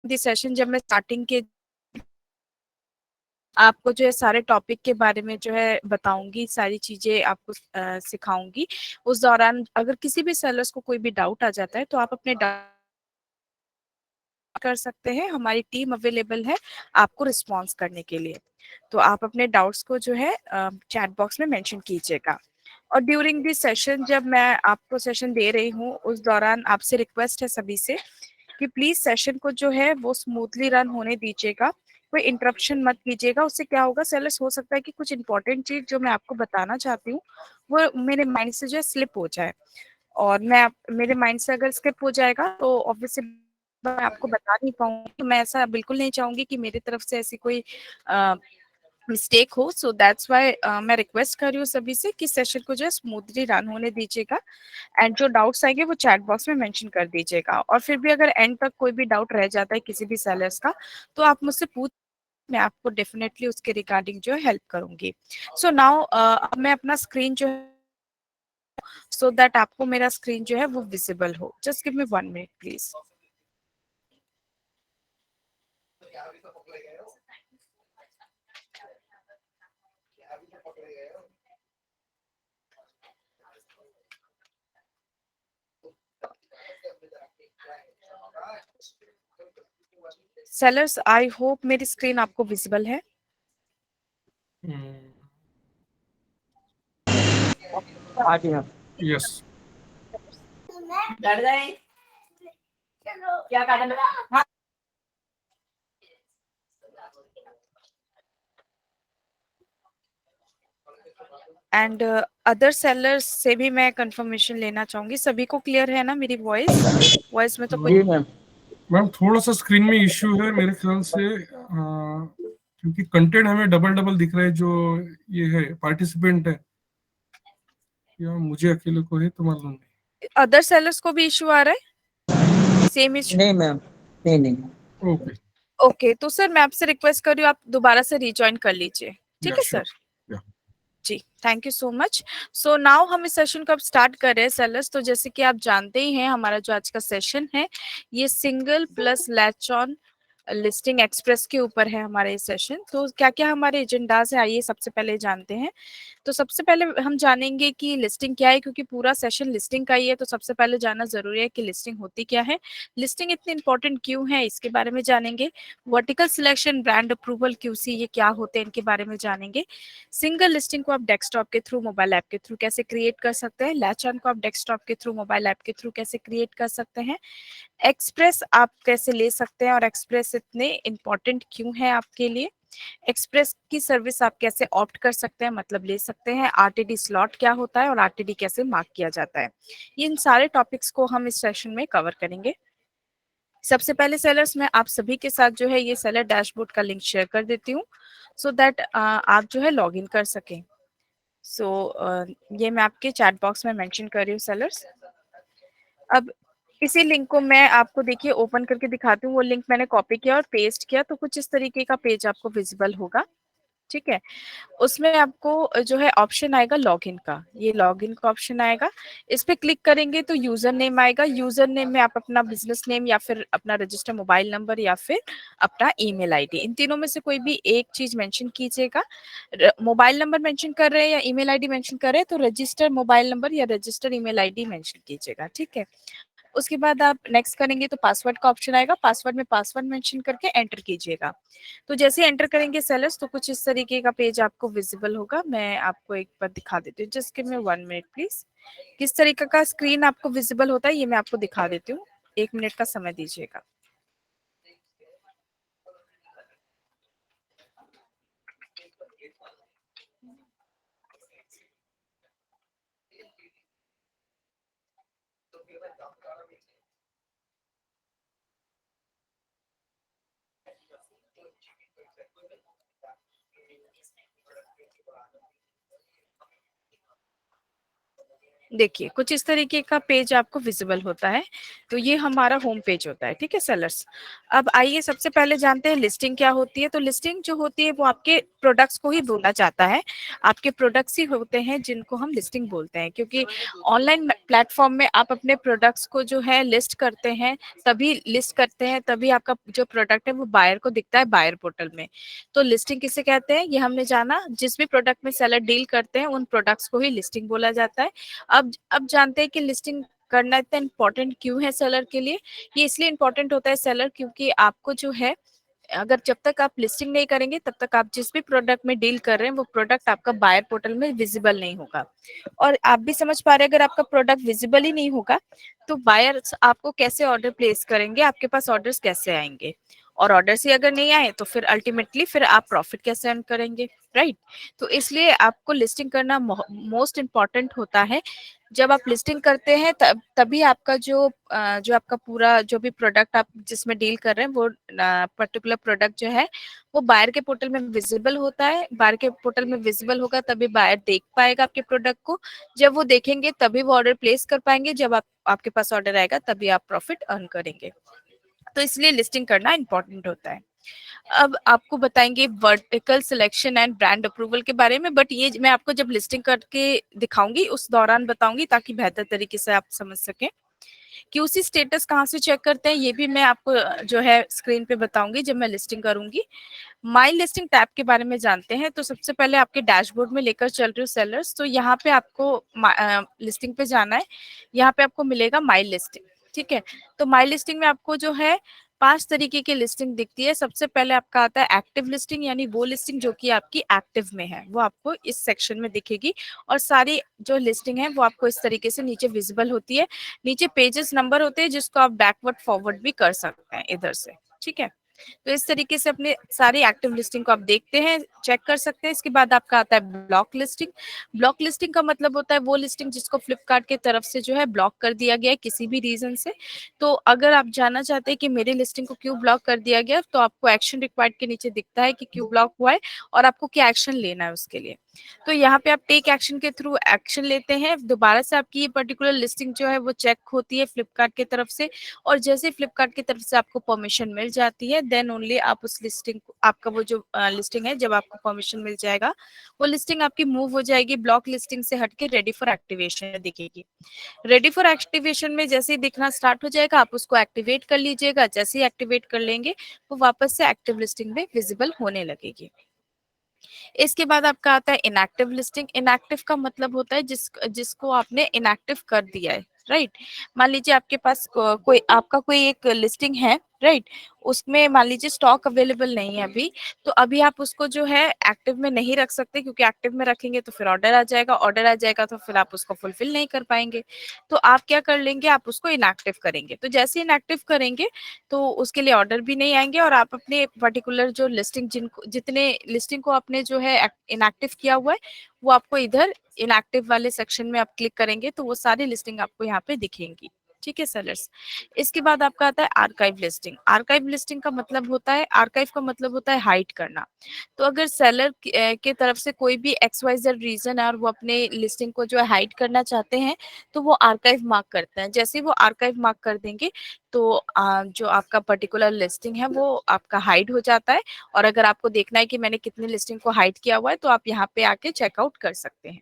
The session जब मैं starting के आपको जो है सारे टॉपिक के बारे में जो है बताऊंगी, सारी चीजें आपको सिखाऊंगी। उस दौरान अगर किसी भी सेलर्स को कोई भी डाउट आ जाता है तो आप अपने कर सकते हैं, हमारी टीम अवेलेबल है आपको रिस्पॉन्स करने के लिए। तो आप अपने डाउट्स को जो है चैट बॉक्स में मेंशन कीजिएगा। और ड्यूरिंग दिस सेशन जब मैं आपको सेशन दे रही हूँ उस दौरान आपसे रिक्वेस्ट है सभी से कि प्लीज सेशन को जो है वो स्मूथली रन होने दीजिएगा, कोई इंटरप्शन मत कीजिएगा। उससे क्या होगा, सेलर्स हो सकता है कि कुछ इंपॉर्टेंट चीज जो मैं आपको बताना चाहती हूँ वो मेरे माइंड से जो है स्लिप हो जाए, और मेरे माइंड से अगर स्किप हो जाएगा तो ऑब्वियसली मैं आपको बता नहीं पाऊंगी। तो मैं ऐसा बिल्कुल नहीं चाहूंगी कि मेरी तरफ से ऐसी कोई मिस्टेक हो। सो दैट्स व्हाई मैं रिक्वेस्ट कर रही हूँ सभी से कि सेशन को जो है स्मूथली रन होने दीजिएगा, एंड जो डाउट्स आएंगे वो चैट बॉक्स में मेंशन कर दीजिएगा। और फिर भी अगर एंड तक कोई भी डाउट रह जाता है किसी भी सेलर्स का तो आप मुझसे पूछ, मैं आपको डेफिनेटली उसके रिगार्डिंग जो है हेल्प करूंगी। सो नाउ अब मैं अपना स्क्रीन जो है सो दैट आपको मेरा स्क्रीन जो है वो विजिबल हो। Just give me 1 minute please. Sellers I hope मेरी स्क्रीन आपको विजिबल है। हाँ जी हाँ। यस। एंड अदर सेलर्स से भी मैं कंफर्मेशन लेना चाहूंगी, सभी को क्लियर है ना मेरी वॉइस में तो कोई? जी मैम। मैम थोड़ा सा स्क्रीन में इश्यू है मेरे ख्याल से, क्योंकि कंटेंट हमें डबल डबल दिख रहा है जो ये है पार्टिसिपेंट है, या मुझे अकेले को है तो मालूम नहीं। अदर सेलर्स को भी इशू आ रहा है सेम इशू? नहीं मैम, नहीं नहीं। ओके। ओके, तो सर मैं आपसे रिक्वेस्ट कर रही हूँ आप दोबारा से रिज्वाइन कर लीजिए, ठीक या है श्योर। सर? जी, thank you so much. So now हम इस सेशन को अब स्टार्ट कर रहे हैं सेलर्स। तो जैसे कि आप जानते ही हैं हमारा जो आज का सेशन है ये single plus latch on listing express के ऊपर है हमारा ये सेशन। तो क्या क्या हमारे एजेंडाज है आइए सबसे पहले जानते हैं। तो सबसे पहले हम जानेंगे कि लिस्टिंग क्या है, क्योंकि पूरा सेशन लिस्टिंग का ही है तो सबसे पहले जानना जरूरी है कि लिस्टिंग होती क्या है, लिस्टिंग इतनी इंपॉर्टेंट क्यों है इसके बारे में जानेंगे। Vertical selection, brand approval, QC ये क्या होते हैं इनके बारे में जानेंगे। सिंगल लिस्टिंग को आप डेस्कटॉप के थ्रू, मोबाइल ऐप के थ्रू कैसे क्रिएट कर सकते हैं, लैच ऑन को आप डेस्कटॉप के थ्रू, मोबाइल ऐप के थ्रू कैसे क्रिएट कर सकते हैं, एक्सप्रेस आप कैसे ले सकते हैं और एक्सप्रेस इतने इंपॉर्टेंट क्यों है आपके लिए, एक्सप्रेस की सर्विस आप कैसे ऑप्ट कर सकते हैं मतलब ले सकते हैं, आरटीडी स्लॉट क्या होता है और आरटीडी कैसे मार्क किया जाता है, ये इन सारे टॉपिक्स को हम इस सेशन में कवर करेंगे। सबसे पहले सेलर्स मैं आप सभी के साथ जो है ये सेलर डैशबोर्ड का लिंक शेयर कर देती हूँ सो दैट आप जो है लॉग इन कर सकें। सो ये मैं आपके चैट बॉक्स में मेंशन कर रही हूँ सेलर्स। अब इसी लिंक को मैं आपको देखिए ओपन करके दिखाती हूँ। वो लिंक मैंने कॉपी किया और पेस्ट किया तो कुछ इस तरीके का पेज आपको विजिबल होगा, ठीक है। उसमें आपको जो है ऑप्शन आएगा लॉगिन का, ये लॉगिन का ऑप्शन आएगा। इस पे क्लिक करेंगे तो यूजर नेम आएगा। यूजर नेम में आप अपना बिजनेस नेम या फिर अपना रजिस्टर मोबाइल नंबर या फिर अपना ईमेल आईडी, इन तीनों में से कोई भी एक चीज मेंशन कीजिएगा। मोबाइल नंबर मेंशन कर रहे हैं या ईमेल आईडी मेंशन कर रहे हैं तो रजिस्टर मोबाइल नंबर या रजिस्टर ईमेल आईडी मेंशन कीजिएगा, ठीक है। उसके बाद आप नेक्स्ट करेंगे तो पासवर्ड का ऑप्शन आएगा, पासवर्ड में पासवर्ड मेंशन करके एंटर कीजिएगा। तो जैसे एंटर करेंगे सेलर्स तो कुछ इस तरीके का पेज आपको विजिबल होगा। मैं आपको एक बार दिखा देती हूँ, just give me 1 minute please. किस तरीके का स्क्रीन आपको विजिबल होता है ये मैं आपको दिखा देती हूँ, 1 मिनट का समय दीजिएगा। देखिए कुछ इस तरीके का पेज आपको विजिबल होता है। तो ये हमारा होम पेज होता है, ठीक है सेलर्स। अब आइए सबसे पहले जानते हैं लिस्टिंग क्या होती है। तो लिस्टिंग जो होती है वो आपके प्रोडक्ट्स को ही बोला जाता है। आपके प्रोडक्ट्स ही होते हैं जिनको हम लिस्टिंग बोलते हैं, क्योंकि ऑनलाइन प्लेटफॉर्म में आप अपने प्रोडक्ट्स को जो है लिस्ट करते हैं, तभी आपका जो प्रोडक्ट है वो बायर को दिखता है बायर पोर्टल में। तो लिस्टिंग किसे कहते हैं ये हमने जाना। जिस भी प्रोडक्ट में सेलर डील करते हैं उन प्रोडक्ट्स को ही लिस्टिंग बोला जाता है। अब जानते हैं कि लिस्टिंग करना इतना इम्पोर्टेंट क्यों है सेलर के लिए। ये इसलिए इम्पोर्टेंट होता है सेलर, क्योंकि आपको जो है, अगर जब तक आप लिस्टिंग नहीं करेंगे तब तक आप जिस भी प्रोडक्ट में डील कर रहे हैं वो प्रोडक्ट आपका बायर पोर्टल में विजिबल नहीं होगा। और आप भी समझ पा रहे हैं, अगर आपका प्रोडक्ट विजिबल ही नहीं होगा तो बायर्स आपको कैसे ऑर्डर प्लेस करेंगे, आपके पास ऑर्डर्स कैसे आएंगे। और ऑर्डर्स ही अगर नहीं आए तो फिर अल्टीमेटली फिर आप प्रॉफिट कैसे अर्न करेंगे, राइट। तो इसलिए आपको लिस्टिंग करना मोस्ट इम्पॉर्टेंट होता है। जब आप लिस्टिंग करते हैं तभी आपका जो आपका पूरा जो भी प्रोडक्ट आप जिसमें डील कर रहे हैं वो पर्टिकुलर प्रोडक्ट जो है वो बायर के पोर्टल में विजिबल होता है। बायर के पोर्टल में विजिबल होगा तभी बायर देख पाएगा आपके प्रोडक्ट को। जब वो देखेंगे तभी वो ऑर्डर प्लेस कर पाएंगे। जब आपके पास ऑर्डर आएगा तभी आप प्रॉफिट अर्न करेंगे। तो इसलिए लिस्टिंग करना इंपॉर्टेंट होता है। अब आपको बताएंगे vertical selection and brand approval के बारे में, बट ये मैं आपको जब लिस्टिंग करके दिखाऊंगी उस दौरान बताऊंगी ताकि बेहतर तरीके से आप समझ सकें। क्यूसी स्टेटस कहाँ से चेक करते हैं ये भी मैं आपको जो है स्क्रीन पे बताऊंगी जब मैं लिस्टिंग करूंगी। माई लिस्टिंग टैब के बारे में जानते हैं। तो सबसे पहले आपके डैशबोर्ड में लेकर चल रही हूँ सेलर्स। तो यहाँ पे आपको लिस्टिंग पे जाना है। यहाँ पे आपको मिलेगा माई लिस्टिंग, ठीक है। तो माई लिस्टिंग में आपको जो है 5 तरीके की लिस्टिंग दिखती है। सबसे पहले आपका आता है एक्टिव लिस्टिंग, यानी वो लिस्टिंग जो कि आपकी एक्टिव में है वो आपको इस सेक्शन में दिखेगी। और सारी जो लिस्टिंग है वो आपको इस तरीके से नीचे विजिबल होती है। नीचे पेजेस नंबर होते हैं जिसको आप बैकवर्ड फॉरवर्ड भी कर सकते हैं इधर से, ठीक है। तो इस तरीके से अपने सारी एक्टिव लिस्टिंग को आप देखते हैं, चेक कर सकते हैं। इसके बाद आपका आता है ब्लॉक लिस्टिंग। ब्लॉक लिस्टिंग का मतलब होता है वो लिस्टिंग जिसको फ्लिपकार्ट की तरफ से जो है ब्लॉक कर दिया गया है किसी भी रीजन से। तो अगर आप जानना चाहते हैं कि मेरी लिस्टिंग को क्यों ब्लॉक कर दिया गया, तो आपको एक्शन रिक्वायर्ड के नीचे दिखता है कि क्यों ब्लॉक हुआ है और आपको क्या एक्शन लेना है उसके लिए। तो यहाँ पे आप टेक एक्शन के थ्रू एक्शन लेते हैं। दोबारा से आपकी ये पर्टिकुलर लिस्टिंग जो है वो चेक होती है फ्लिपकार्ट की तरफ से। और जैसे फ्लिपकार्ट की तरफ से आपको परमिशन मिल जाती है देन ओनली आप उस लिस्टिंग को, आपका वो जो लिस्टिंग है, जब आपको परमिशन मिल जाएगा वो लिस्टिंग आपकी मूव हो जाएगी ब्लॉक लिस्टिंग से हटके रेडी फॉर एक्टिवेशन दिखेगी। रेडी फॉर एक्टिवेशन में जैसे ही दिखना स्टार्ट हो जाएगा आप उसको एक्टिवेट कर लीजिएगा। जैसे ही एक्टिवेट कर लेंगे वो वापस से एक्टिव लिस्टिंग में विजिबल होने लगेगी। इसके बाद आपका आता है इनएक्टिव लिस्टिंग। इनएक्टिव का मतलब होता है जिसको आपने इनएक्टिव कर दिया है, राइट। मान लीजिए आपके पास कोई एक लिस्टिंग है, राइट। उसमें मान लीजिए स्टॉक अवेलेबल नहीं है अभी, तो अभी आप उसको जो है एक्टिव में नहीं रख सकते, क्योंकि एक्टिव में रखेंगे तो फिर ऑर्डर आ जाएगा तो फिर आप उसको फुलफिल नहीं कर पाएंगे। तो आप क्या कर लेंगे, आप उसको इनएक्टिव करेंगे। तो जैसे इनएक्टिव करेंगे तो उसके लिए ऑर्डर भी नहीं आएंगे और आप अपने पर्टिकुलर जो लिस्टिंग जितने लिस्टिंग को आपने जो है इनएक्टिव किया हुआ है वो आपको इधर इनएक्टिव वाले सेक्शन में आप क्लिक करेंगे तो वो सारी लिस्टिंग आपको यहाँ पे दिखेंगी, ठीक है सेलर्स। इसके बाद आपका आता है आर्काइव लिस्टिंग। आर्काइव लिस्टिंग का मतलब होता है, आर्काइव का मतलब होता है हाइड करना। तो अगर सेलर के तरफ से कोई भी XYZ रीजन है और वो अपने लिस्टिंग को जो है हाइड करना चाहते हैं तो वो आर्काइव मार्क करते हैं। जैसे ही वो आर्काइव मार्क कर देंगे तो जो आपका पर्टिकुलर लिस्टिंग है वो आपका हाइड हो जाता है। और अगर आपको देखना है कि मैंने कितनी लिस्टिंग को हाइड किया हुआ है तो आप यहाँ पे आके चेकआउट कर सकते हैं।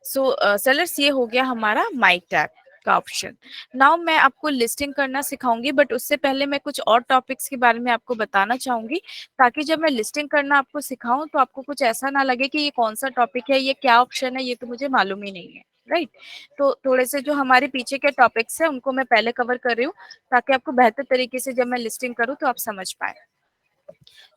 सो सेलर्स ये हो गया हमारा माई टैग का ऑप्शन। नाउ मैं आपको लिस्टिंग करना सिखाऊंगी, बट उससे पहले मैं कुछ और टॉपिक्स के बारे में आपको बताना चाहूंगी ताकि जब मैं लिस्टिंग करना आपको सिखाऊं तो आपको कुछ ऐसा ना लगे कि ये कौन सा टॉपिक है, ये क्या ऑप्शन है, ये तो मुझे मालूम ही नहीं है, राइट। तो थोड़े से जो हमारे पीछे के टॉपिक्स है उनको मैं पहले कवर कर रही हूँ ताकि आपको बेहतर तरीके से जब मैं लिस्टिंग करूँ तो आप समझ पाए।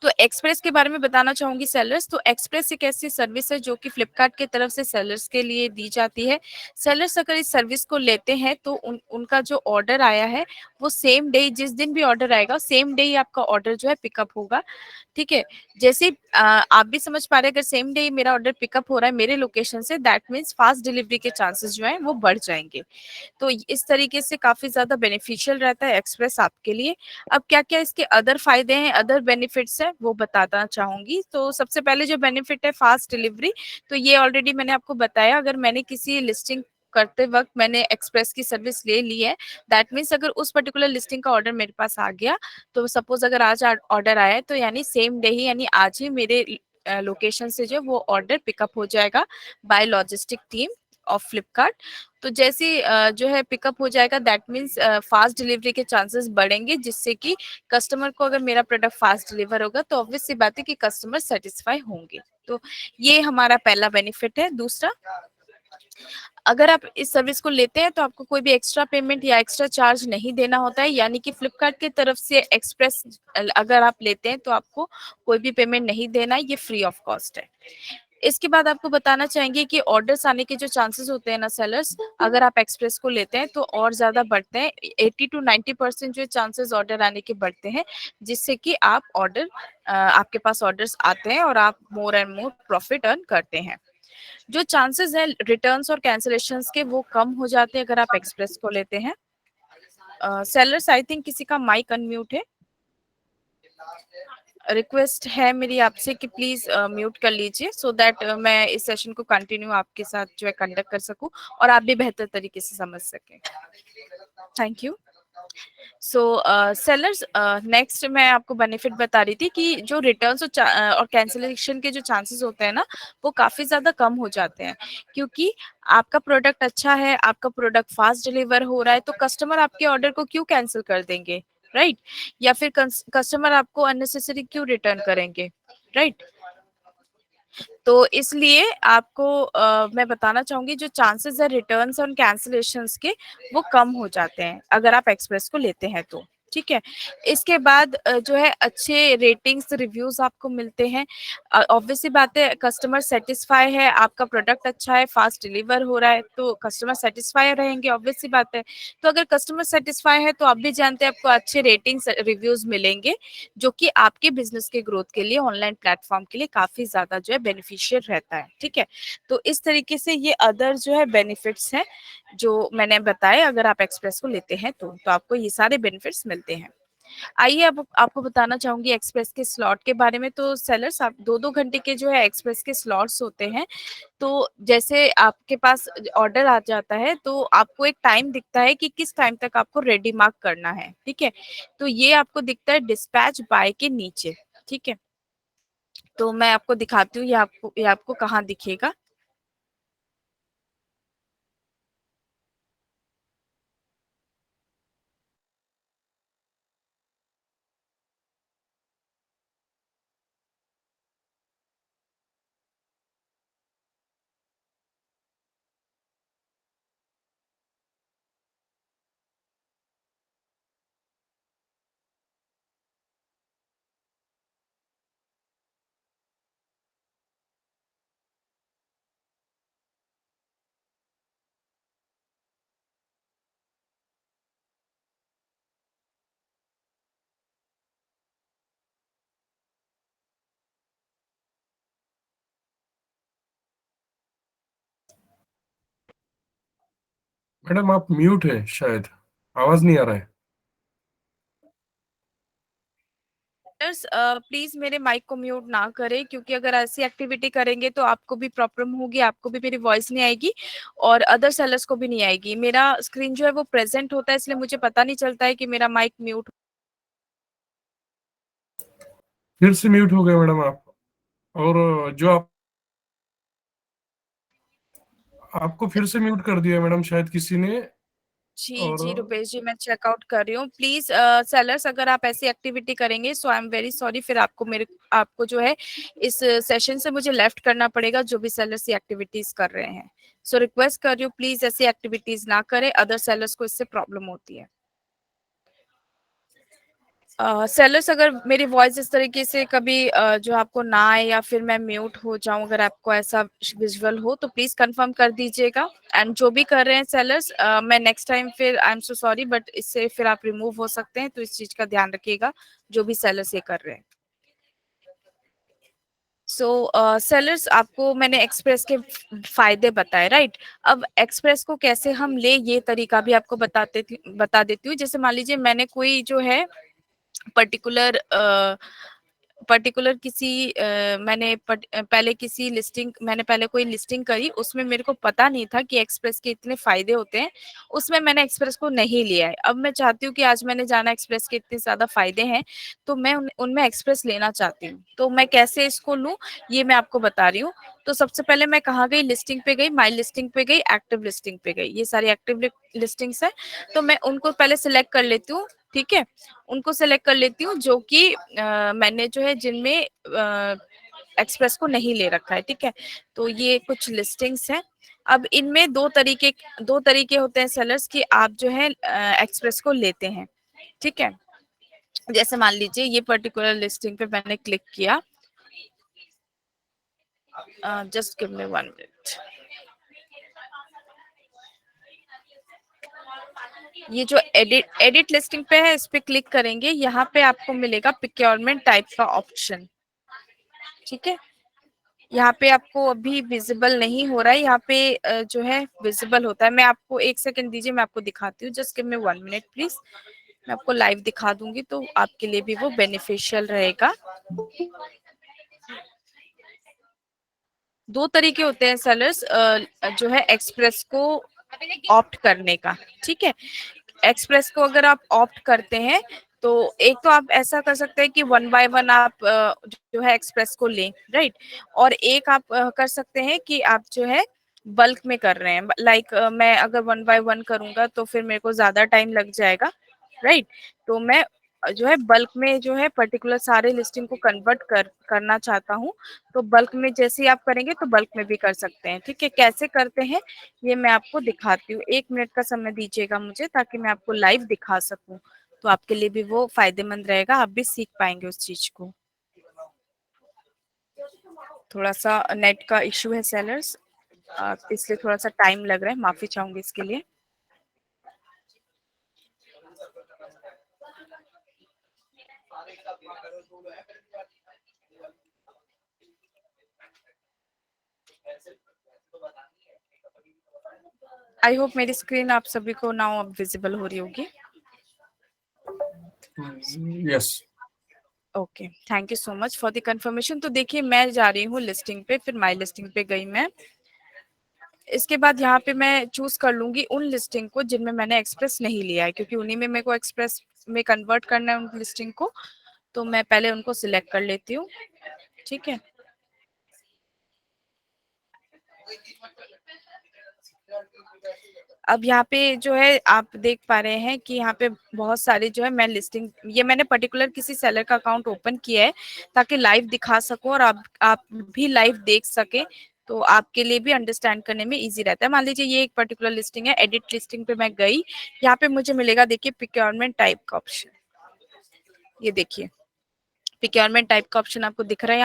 तो एक्सप्रेस के बारे में बताना चाहूंगी सेलर्स। तो एक्सप्रेस एक ऐसी सर्विस है जो कि फ्लिपकार्ट की तरफ से सेलर्स के लिए दी जाती है। सेलर्स अगर इस सर्विस को लेते हैं तो उनका जो ऑर्डर आया है वो सेम डे, जिस दिन भी ऑर्डर आएगा सेम डे ही आपका ऑर्डर जो है पिकअप होगा, ठीक है। जैसे आप भी समझ पा रहे हैं, अगर सेम डे मेरा ऑर्डर पिकअप हो रहा है मेरे लोकेशन से, दैट मीन्स फास्ट डिलीवरी के चांसेस जो है वो बढ़ जाएंगे। तो इस तरीके से काफी ज्यादा बेनिफिशियल रहता है एक्सप्रेस आपके लिए। अब क्या क्या इसके अदर फायदे हैं, अदर बेनिफिट्स हैं वो बताना चाहूंगी। तो सबसे पहले जो बेनिफिट है फास्ट डिलीवरी, तो ये ऑलरेडी मैंने आपको बताया। अगर मैंने किसी लिस्टिंग करते वक्त मैंने एक्सप्रेस की सर्विस ले ली है, दैट मीन्स अगर उस पर्टिकुलर लिस्टिंग का ऑर्डर मेरे पास आ गया, तो सपोज अगर आज ऑर्डर आया है तो यानी सेम डे ही, यानी आज ही मेरे लोकेशन से जो वो ऑर्डर पिकअप हो जाएगा by logistic team of Flipkart. तो जैसे जो है पिकअप हो जाएगा, दैट मीन्स फास्ट डिलीवरी के चांसेस बढ़ेंगे, जिससे कि कस्टमर को, अगर मेरा प्रोडक्ट फास्ट डिलीवर होगा तो ऑब्वियस सी बात है कि कस्टमर सेटिस्फाई होंगे। तो ये हमारा पहला बेनिफिट है। दूसरा, अगर आप इस सर्विस को लेते हैं तो आपको कोई भी एक्स्ट्रा पेमेंट या एक्स्ट्रा चार्ज नहीं देना होता है, यानी कि फ्लिपकार्ट की तरफ से एक्सप्रेस अगर आप लेते हैं तो आपको कोई भी पेमेंट नहीं देना है, ये फ्री ऑफ कॉस्ट है। इसके बाद आपको बताना चाहेंगे कि ऑर्डर्स आने के जो चांसेस होते हैं ना सेलर्स, अगर आप एक्सप्रेस को लेते हैं तो और ज्यादा बढ़ते हैं, 80 to 90% जो चांसेस ऑर्डर आने के बढ़ते हैं, जिससे कि आपके पास ऑर्डर्स आते हैं और आप more and more profit earn करते हैं। जो चांसेस है रिटर्न्स और कैंसिलेशंस के, वो कम हो जाते हैं अगर आप एक्सप्रेस को लेते हैं। सेलर्स, आई थिंक किसी का माइक अनम्यूट है, रिक्वेस्ट है मेरी आपसे कि प्लीज म्यूट कर लीजिए, सो दैट मैं इस सेशन को कंटिन्यू आपके साथ जो है कंडक्ट कर सकूं और आप भी बेहतर तरीके से समझ सकें। Thank you. So sellers, next मैं आपको बेनिफिट बता रही थी कि जो रिटर्न्स और कैंसिलेशन के जो चांसेस होते हैं ना, वो काफी ज्यादा कम हो जाते हैं, क्योंकि आपका प्रोडक्ट अच्छा है, आपका प्रोडक्ट फास्ट डिलीवर हो रहा है, तो कस्टमर आपके ऑर्डर को क्यों कैंसिल कर देंगे, राइट? या फिर कस्टमर आपको अननेसेसरी क्यों रिटर्न करेंगे, राइट? तो इसलिए आपको मैं बताना चाहूंगी, जो चांसेस है रिटर्न्स और कैंसिलेशंस के, वो कम हो जाते हैं अगर आप एक्सप्रेस को लेते हैं तो। ठीक है। इसके बाद जो है अच्छे रेटिंग्स, रिव्यूज आपको मिलते हैं। ऑब्वियसली बात है, कस्टमर सेटिस्फाई है, आपका प्रोडक्ट अच्छा है, फास्ट डिलीवर हो रहा है, तो कस्टमर सेटिस्फाई रहेंगे, ऑब्वियसली बात है। तो अगर कस्टमर सेटिस्फाई है तो आप भी जानते हैं आपको अच्छे रेटिंग्स, रिव्यूज मिलेंगे, जो कि आपके बिजनेस के ग्रोथ के लिए, ऑनलाइन प्लेटफॉर्म के लिए काफी ज्यादा जो है बेनिफिशियल रहता है। ठीक है। तो इस तरीके से ये अदर जो है बेनिफिट्स हैं जो मैंने बताए, अगर आप एक्सप्रेस को लेते हैं तो आपको ये सारे बेनिफिट्स मिलते हैं। आइए अब आपको बताना चाहूंगी एक्सप्रेस के स्लॉट के बारे में। तो सेलर्स, आप 2-2 घंटे के जो है एक्सप्रेस के स्लॉट्स होते हैं। तो जैसे आपके पास ऑर्डर आ जाता है तो आपको एक टाइम दिखता है कि किस टाइम तक आपको रेडी मार्क करना है। ठीक है। तो ये आपको दिखता है डिस्पैच बाय के नीचे। ठीक है। तो मैं आपको दिखाती हूँ, ये आपको कहाँ दिखेगा। मैडम आप म्यूट है शायद, आवाज नहीं आ रहा है। प्लीज मेरे माइक को म्यूट ना करें, क्योंकि अगर ऐसी एक्टिविटी करेंगे तो आपको भी प्रॉब्लम होगी, आपको भी मेरी वॉइस नहीं आएगी और अदर सेलर्स को भी नहीं आएगी। मेरा स्क्रीन जो है वो प्रेजेंट होता है, इसलिए मुझे पता नहीं चलता है कि मेरा माइक म्यूट। फिर से म्यूट हो गए मैडम आप। और जो आपको फिर से म्यूट कर दिया मैडम शायद किसी ने। जी और जी रुपेश जी, मैं चेकआउट कर रही हूँ। प्लीज सेलर्स, अगर आप ऐसी एक्टिविटी करेंगे सो आई एम वेरी सॉरी, फिर आपको जो है इस सेशन से मुझे लेफ्ट करना पड़ेगा, जो भी सेलर्स ये एक्टिविटीज कर रहे हैं। सो रिक्वेस्ट कर रही हूँ, प्लीज ऐसी एक्टिविटीज ना करें, अदर सेलर्स को इससे प्रॉब्लम होती है। सेलर्स, अगर मेरी वॉइस इस तरीके से कभी जो आपको ना आए या फिर मैं म्यूट हो जाऊं, अगर आपको ऐसा विजुअल हो तो प्लीज कंफर्म कर दीजिएगा। एंड जो भी कर रहे हैं सेलर्स, मैं नेक्स्ट टाइम फिर I am so sorry, but इससे फिर आप रिमूव हो सकते हैं, तो इस चीज का ध्यान रखिएगा, जो भी सेलर्स ये कर रहे हैं। सो सेलर्स, आपको मैंने एक्सप्रेस के फायदे बताए, राइट? अब एक्सप्रेस को कैसे हम ले, ये तरीका भी आपको बता देती हूँ। जैसे मान लीजिए मैंने कोई जो है पर्टिकुलर पर्टिकुलर किसी मैंने पहले कोई लिस्टिंग करी, उसमें मेरे को पता नहीं था कि एक्सप्रेस के इतने फायदे होते हैं, उसमें मैंने एक्सप्रेस को नहीं लिया है। अब मैं चाहती हूँ कि आज मैंने जाना एक्सप्रेस के इतने ज्यादा फायदे हैं, तो मैं उनमें एक्सप्रेस लेना चाहती हूँ। तो मैं कैसे इसको लूँ, ये मैं आपको बता रही हूँ। तो सबसे पहले मैं कहाँ गई, लिस्टिंग पे गई, माई लिस्टिंग पे गई, एक्टिव लिस्टिंग पे गई। ये सारी एक्टिव लिस्टिंग्स है, तो मैं उनको पहले सिलेक्ट कर लेती हूँ। ठीक है, उनको सेलेक्ट कर लेती हूँ जो कि मैंने जो है जिनमें एक्सप्रेस को नहीं ले रखा है। ठीक है, तो ये कुछ लिस्टिंग्स हैं। अब इनमें दो तरीके होते हैं सेलर्स की, आप जो है एक्सप्रेस को लेते हैं। ठीक है, जैसे मान लीजिए ये पर्टिकुलर लिस्टिंग पे मैंने क्लिक किया, जस्ट गिव मी 1 मिनट। ये जो एडिट लिस्टिंग पे है, इस पे क्लिक करेंगे, यहाँ पे आपको मिलेगा प्रोक्योरमेंट टाइप का ऑप्शन। ठीक है, यहाँ पे आपको अभी विजिबल नहीं हो रहा है, यहाँ पे जो है विजिबल होता है। मैं आपको 1 सेकंड दीजिए, मैं आपको दिखाती हूँ। Just give me 1 minute please, मैं आपको लाइव दिखा दूंगी, तो आपके लिए भी वो बेनिफिशियल रहेगा। दो तरीके होते हैं सेलर्स जो है एक्सप्रेस को ऑप्ट करने का। ठीक है, एक्सप्रेस को अगर आप ऑप्ट करते हैं, तो एक तो आप ऐसा कर सकते हैं कि 1 बाय 1 आप जो है एक्सप्रेस को लें, राइट। और एक आप कर सकते हैं कि आप जो है बल्क में कर रहे हैं। लाइक मैं अगर 1 बाय 1 करूंगा तो फिर मेरे को ज्यादा टाइम लग जाएगा, राइट। तो मैं जो है बल्क में जो है पर्टिकुलर सारे लिस्टिंग को कन्वर्ट करना चाहता हूँ। तो बल्क में जैसे ही आप करेंगे तो बल्क में भी कर सकते हैं। ठीक है, कैसे करते हैं ये मैं आपको दिखाती हूँ। 1 मिनट का समय दीजिएगा मुझे, ताकि मैं आपको लाइव दिखा सकूं, तो आपके लिए भी वो फायदेमंद रहेगा, आप भी सीख पाएंगे उस चीज को। थोड़ा सा नेट का इशू है सेलर्स, इसलिए थोड़ा सा टाइम लग रहा है, माफी चाहूंगी इसके लिए। आई होप मेरी स्क्रीन आप सभी को नाउ अब विजिबल हो रही होगी। Yes, okay, thank you so much for the confirmation. तो देखिए, मैं जा रही हूँ लिस्टिंग पे, फिर माई लिस्टिंग पे गई मैं। इसके बाद यहाँ पे मैं चूज कर लूंगी उन लिस्टिंग को जिनमें मैंने एक्सप्रेस नहीं लिया है, क्योंकि उन्हीं में मेरे को एक्सप्रेस में कन्वर्ट करना है उन लिस्टिंग को। तो मैं पहले उनको सिलेक्ट कर लेती हूँ। ठीक है, अब यहाँ पे जो है आप देख पा रहे हैं कि यहाँ पे बहुत सारी जो है मैं लिस्टिंग, ये मैंने पर्टिकुलर किसी सेलर का अकाउंट ओपन किया है ताकि लाइव दिखा सकूं और आप भी लाइव देख सके, तो आपके लिए भी अंडरस्टैंड करने में इजी रहता है। मान लीजिए ये एक पर्टिकुलर लिस्टिंग है, एडिट लिस्टिंग पे मैं गई, यहाँ पे मुझे मिलेगा, देखिए, प्रोक्योरमेंट टाइप का ऑप्शन। ये देखिए, प्रोक्योरमेंट टाइप का ऑप्शन आपको दिख रहा है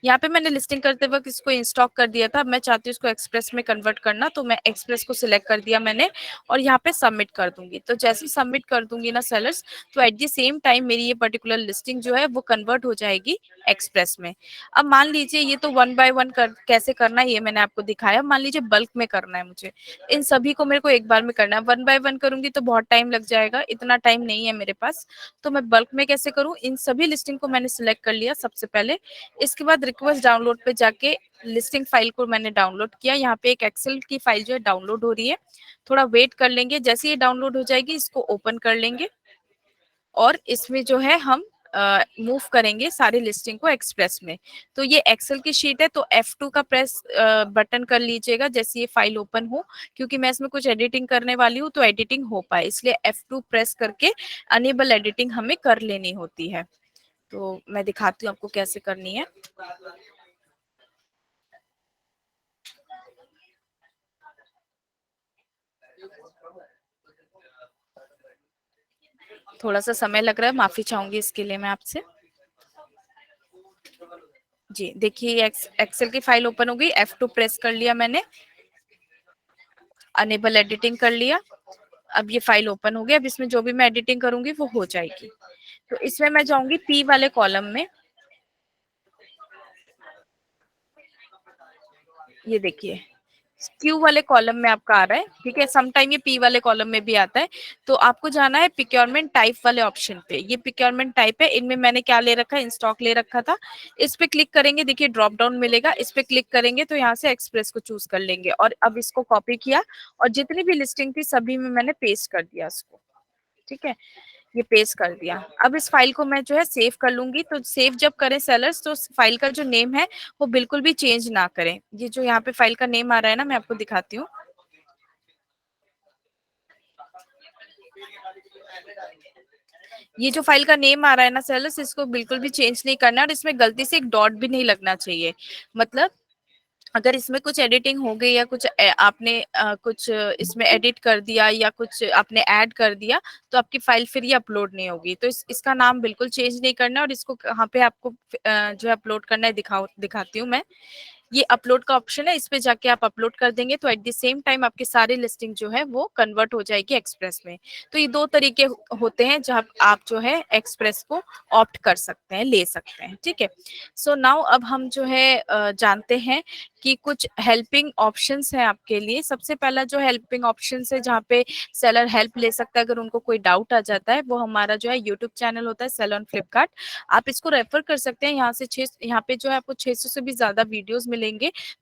यहाँ पे मैंने लिस्टिंग करते वक्त इसको इन स्टॉक कर दिया था। अब मैं चाहती हूँ इसको एक्सप्रेस में कन्वर्ट करना, तो मैं एक्सप्रेस को सिलेक्ट कर दिया मैंने, और यहाँ पे सबमिट कर दूंगी। तो जैसे ही सबमिट कर दूंगी ना सेलर्स, तो एट द सेम टाइम मेरी ये पर्टिकुलर लिस्टिंग जो है वो कन्वर्ट हो जाएगी एक्सप्रेस में। अब मान लीजिए ये तो 1 बाय 1 कैसे करना है ये मैंने आपको दिखाया। मान लीजिए बल्क में करना है मुझे, इन सभी को मेरे को एक बार में करना है। 1 बाय 1 करूंगी तो बहुत टाइम लग जाएगा, इतना टाइम नहीं है मेरे पास। तो मैं बल्क में कैसे करूं, इन सभी लिस्टिंग को मैंने सिलेक्ट कर लिया सबसे पहले। इसके बाद रिक्वेस्ट डाउनलोड पे जाके लिस्टिंग फाइल को मैंने डाउनलोड किया। यहाँ पे एक एक्सेल की फाइल जो है डाउनलोड हो रही है, थोड़ा वेट कर लेंगे। जैसे ये डाउनलोड हो जाएगी इसको ओपन कर लेंगे, और इसमें जो है हम मूव करेंगे सारी लिस्टिंग को एक्सप्रेस में। तो ये एक्सेल की शीट है, तो F2 का प्रेस बटन कर लीजिएगा जैसे ये फाइल ओपन हो, क्योंकि मैं इसमें कुछ एडिटिंग करने वाली हूँ तो एडिटिंग हो पाए, इसलिए F2 प्रेस करके अनेबल एडिटिंग हमें कर लेनी होती है। तो मैं दिखाती हूँ आपको कैसे करनी है। थोड़ा सा समय लग रहा है, माफी चाहूंगी इसके लिए मैं आपसे। जी देखिए, एक्सेल की फाइल ओपन हो गई, F2 प्रेस कर लिया मैंने, अनेबल एडिटिंग कर लिया। अब ये फाइल ओपन हो गई, अब इसमें जो भी मैं एडिटिंग करूंगी वो हो जाएगी। तो इसमें मैं जाऊंगी P वाले कॉलम में। ये देखिए, क्यू वाले कॉलम में आपका आ रहा है, ठीक है, समटाइम ये पी वाले कॉलम में भी आता है। तो आपको जाना है प्रोक्योरमेंट टाइप वाले ऑप्शन पे, ये प्रोक्योरमेंट टाइप है, इनमें मैंने क्या ले रखा है, इन स्टॉक ले रखा था। इस पे क्लिक करेंगे, देखिए ड्रॉप डाउन मिलेगा, इस पे क्लिक करेंगे तो यहाँ से एक्सप्रेस को चूज कर लेंगे, और अब इसको कॉपी किया और जितनी भी लिस्टिंग थी सभी में मैंने पेस्ट कर दिया इसको, ठीक है, ये पेस्ट कर दिया। अब इस फाइल को मैं जो है सेव कर लूंगी। तो सेव जब करें सेलर्स, तो फाइल का जो नेम है वो बिल्कुल भी चेंज ना करें। ये जो यहाँ पे फाइल का नेम आ रहा है ना, मैं आपको दिखाती हूँ। ये जो फाइल का नेम आ रहा है ना सेलर्स, इसको बिल्कुल भी चेंज नहीं करना, और इसमें गलती से एक डॉट भी नहीं लगना चाहिए। मतलब अगर इसमें कुछ एडिटिंग हो गई या कुछ आपने कुछ इसमें एडिट कर दिया या कुछ आपने ऐड कर दिया, तो आपकी फाइल फिर ये अपलोड नहीं होगी। तो इसका नाम बिल्कुल चेंज नहीं करना, और इसको कहाँ पे आपको जो है अपलोड करना है दिखाती हूँ मैं। ये अपलोड का ऑप्शन है, इस पे जाके आप अपलोड कर देंगे तो एट द सेम टाइम आपकी सारी लिस्टिंग जो है वो कन्वर्ट हो जाएगी एक्सप्रेस में। तो ये दो तरीके होते हैं जहाँ आप जो है एक्सप्रेस को ऑप्ट कर सकते हैं, ले सकते हैं, ठीक है। सो नाउ अब हम जो है जानते हैं कि कुछ हेल्पिंग ऑप्शंस हैं आपके लिए। सबसे पहला जो हेल्पिंग ऑप्शंस है जहाँ पे सेलर हेल्प ले सकता है अगर उनको कोई डाउट आ जाता है, वो हमारा जो है यूट्यूब चैनल होता है सेल ऑन फ्लिपकार्ट। आप इसको रेफर कर सकते हैं, यहाँ पे जो है आपको 600 से भी ज्यादा वीडियोस मिलेंगे।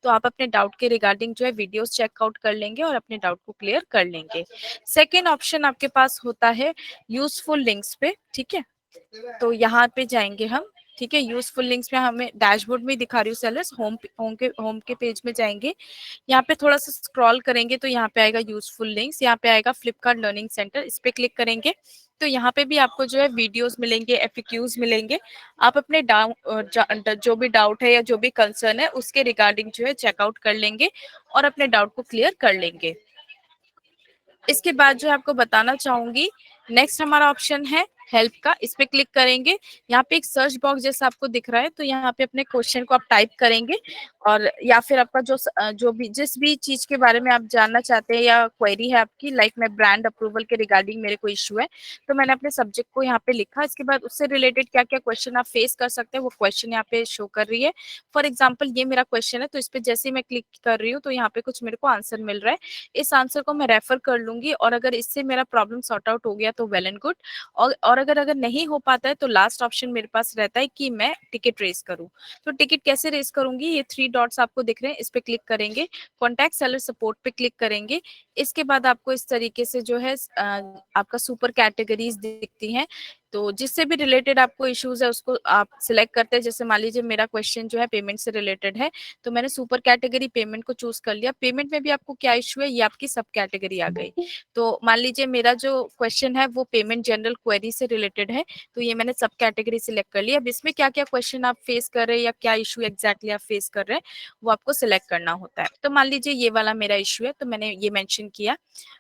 तो आप अपने डाउट के रिगार्डिंग जो है वीडियोस चेकआउट कर लेंगे और अपने डाउट को क्लियर कर लेंगे। सेकेंड ऑप्शन आपके पास होता है यूजफुल लिंक्स पे, ठीक है। तो यहाँ पे जाएंगे हम, ठीक है, यूजफुल लिंक्स में हमें डैशबोर्ड में दिखा रही हूँ सेलर्स, होम के पेज में जाएंगे। यहाँ पे थोड़ा सा स्क्रॉल करेंगे तो यहाँ पे आएगा यूजफुल लिंक्स, यहाँ पे आएगा फ्लिपकार्ट लर्निंग सेंटर, इस पे क्लिक करेंगे तो यहाँ पे भी आपको जो है वीडियोस मिलेंगे, एफएक्यूज मिलेंगे। आप अपने जो भी डाउट है या जो भी कंसर्न है उसके रिगार्डिंग जो है चेकआउट कर लेंगे और अपने डाउट को क्लियर कर लेंगे। इसके बाद जो आपको बताना चाहूंगी, नेक्स्ट हमारा ऑप्शन है हेल्प का, इस पे क्लिक करेंगे। यहाँ पे एक सर्च बॉक्स जैसा आपको दिख रहा है, तो यहाँ पे अपने क्वेश्चन को आप टाइप करेंगे, और या फिर आपका जो भी जिस भी चीज के बारे में आप जानना चाहते हैं या क्वेरी है आपकी, लाइक मैं ब्रांड अप्रूवल के रिगार्डिंग मेरे को इशू है, तो मैंने अपने सब्जेक्ट को यहाँ पे लिखा। इसके बाद उससे रिलेटेड क्या क्या क्वेश्चन आप फेस कर सकते हैं वो क्वेश्चन यहाँ पे शो कर रही है। फॉर एग्जाम्पल ये मेरा क्वेश्चन है, तो इस पे जैसे ही मैं क्लिक कर रही हूँ तो यहाँ पे कुछ मेरे को आंसर मिल रहा है। इस आंसर को मैं रेफर कर लूंगी, और अगर इससे मेरा प्रॉब्लम सॉर्ट आउट हो गया तो वेल एंड गुड। और अगर नहीं हो पाता है तो लास्ट ऑप्शन मेरे पास रहता है कि मैं टिकट रेस करूं। तो टिकट कैसे रेस करूंगी, ये 3 डॉट्स आपको दिख रहे हैं, इस पे क्लिक करेंगे, कॉन्टैक्ट सेलर सपोर्ट पे क्लिक करेंगे। इसके बाद आपको इस तरीके से जो है आपका सुपर कैटेगरीज दिखती हैं, तो जिससे भी रिलेटेड आपको इश्यूज है उसको आप सिलेक्ट करते हैं। जैसे मान लीजिए मेरा क्वेश्चन जो है पेमेंट से रिलेटेड है, तो मैंने सुपर कैटेगरी पेमेंट को चूज कर लिया। पेमेंट में भी आपको क्या इशू है, ये आपकी सब कैटेगरी आ गई। तो मान लीजिए मेरा जो क्वेश्चन है वो पेमेंट जनरल क्वेरी से रिलेटेड है, तो ये मैंने सब कैटेगरी सिलेक्ट कर लिया। अब इसमें क्या क्या क्वेश्चन आप फेस कर रहे हैं या क्या इशू एग्जैक्टली आप फेस कर रहे हैं वो आपको सिलेक्ट करना होता है। तो मान लीजिए ये वाला मेरा इशू है, तो मैंने ये मेंशन किया,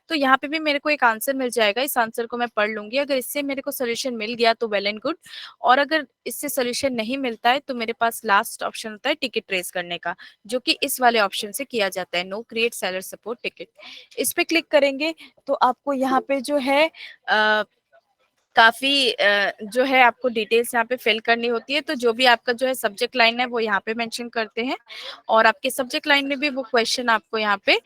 तो यहाँ पे भी मेरे को एक आंसर मिल जाएगा। इस आंसर को मैं पढ़ लूंगी, अगर इससे मेरे को सोल्यूशन मिल गया तो वेल एंड गुड, और अगर इससे सोल्यूशन नहीं मिलता है तो मेरे पास लास्ट ऑप्शन होता है टिकट ट्रेस करने का, जो कि इस वाले ऑप्शन से किया जाता है, no create seller support ticket. इस पे क्लिक करेंगे तो आपको यहाँ पे जो है काफी जो है आपको डिटेल्स यहाँ पे फिल करनी होती है। तो जो भी आपका जो है सब्जेक्ट लाइन है वो यहाँ पे मेंशन करते हैं, और आपके सब्जेक्ट लाइन में भी वो क्वेश्चन आपको यहाँ पे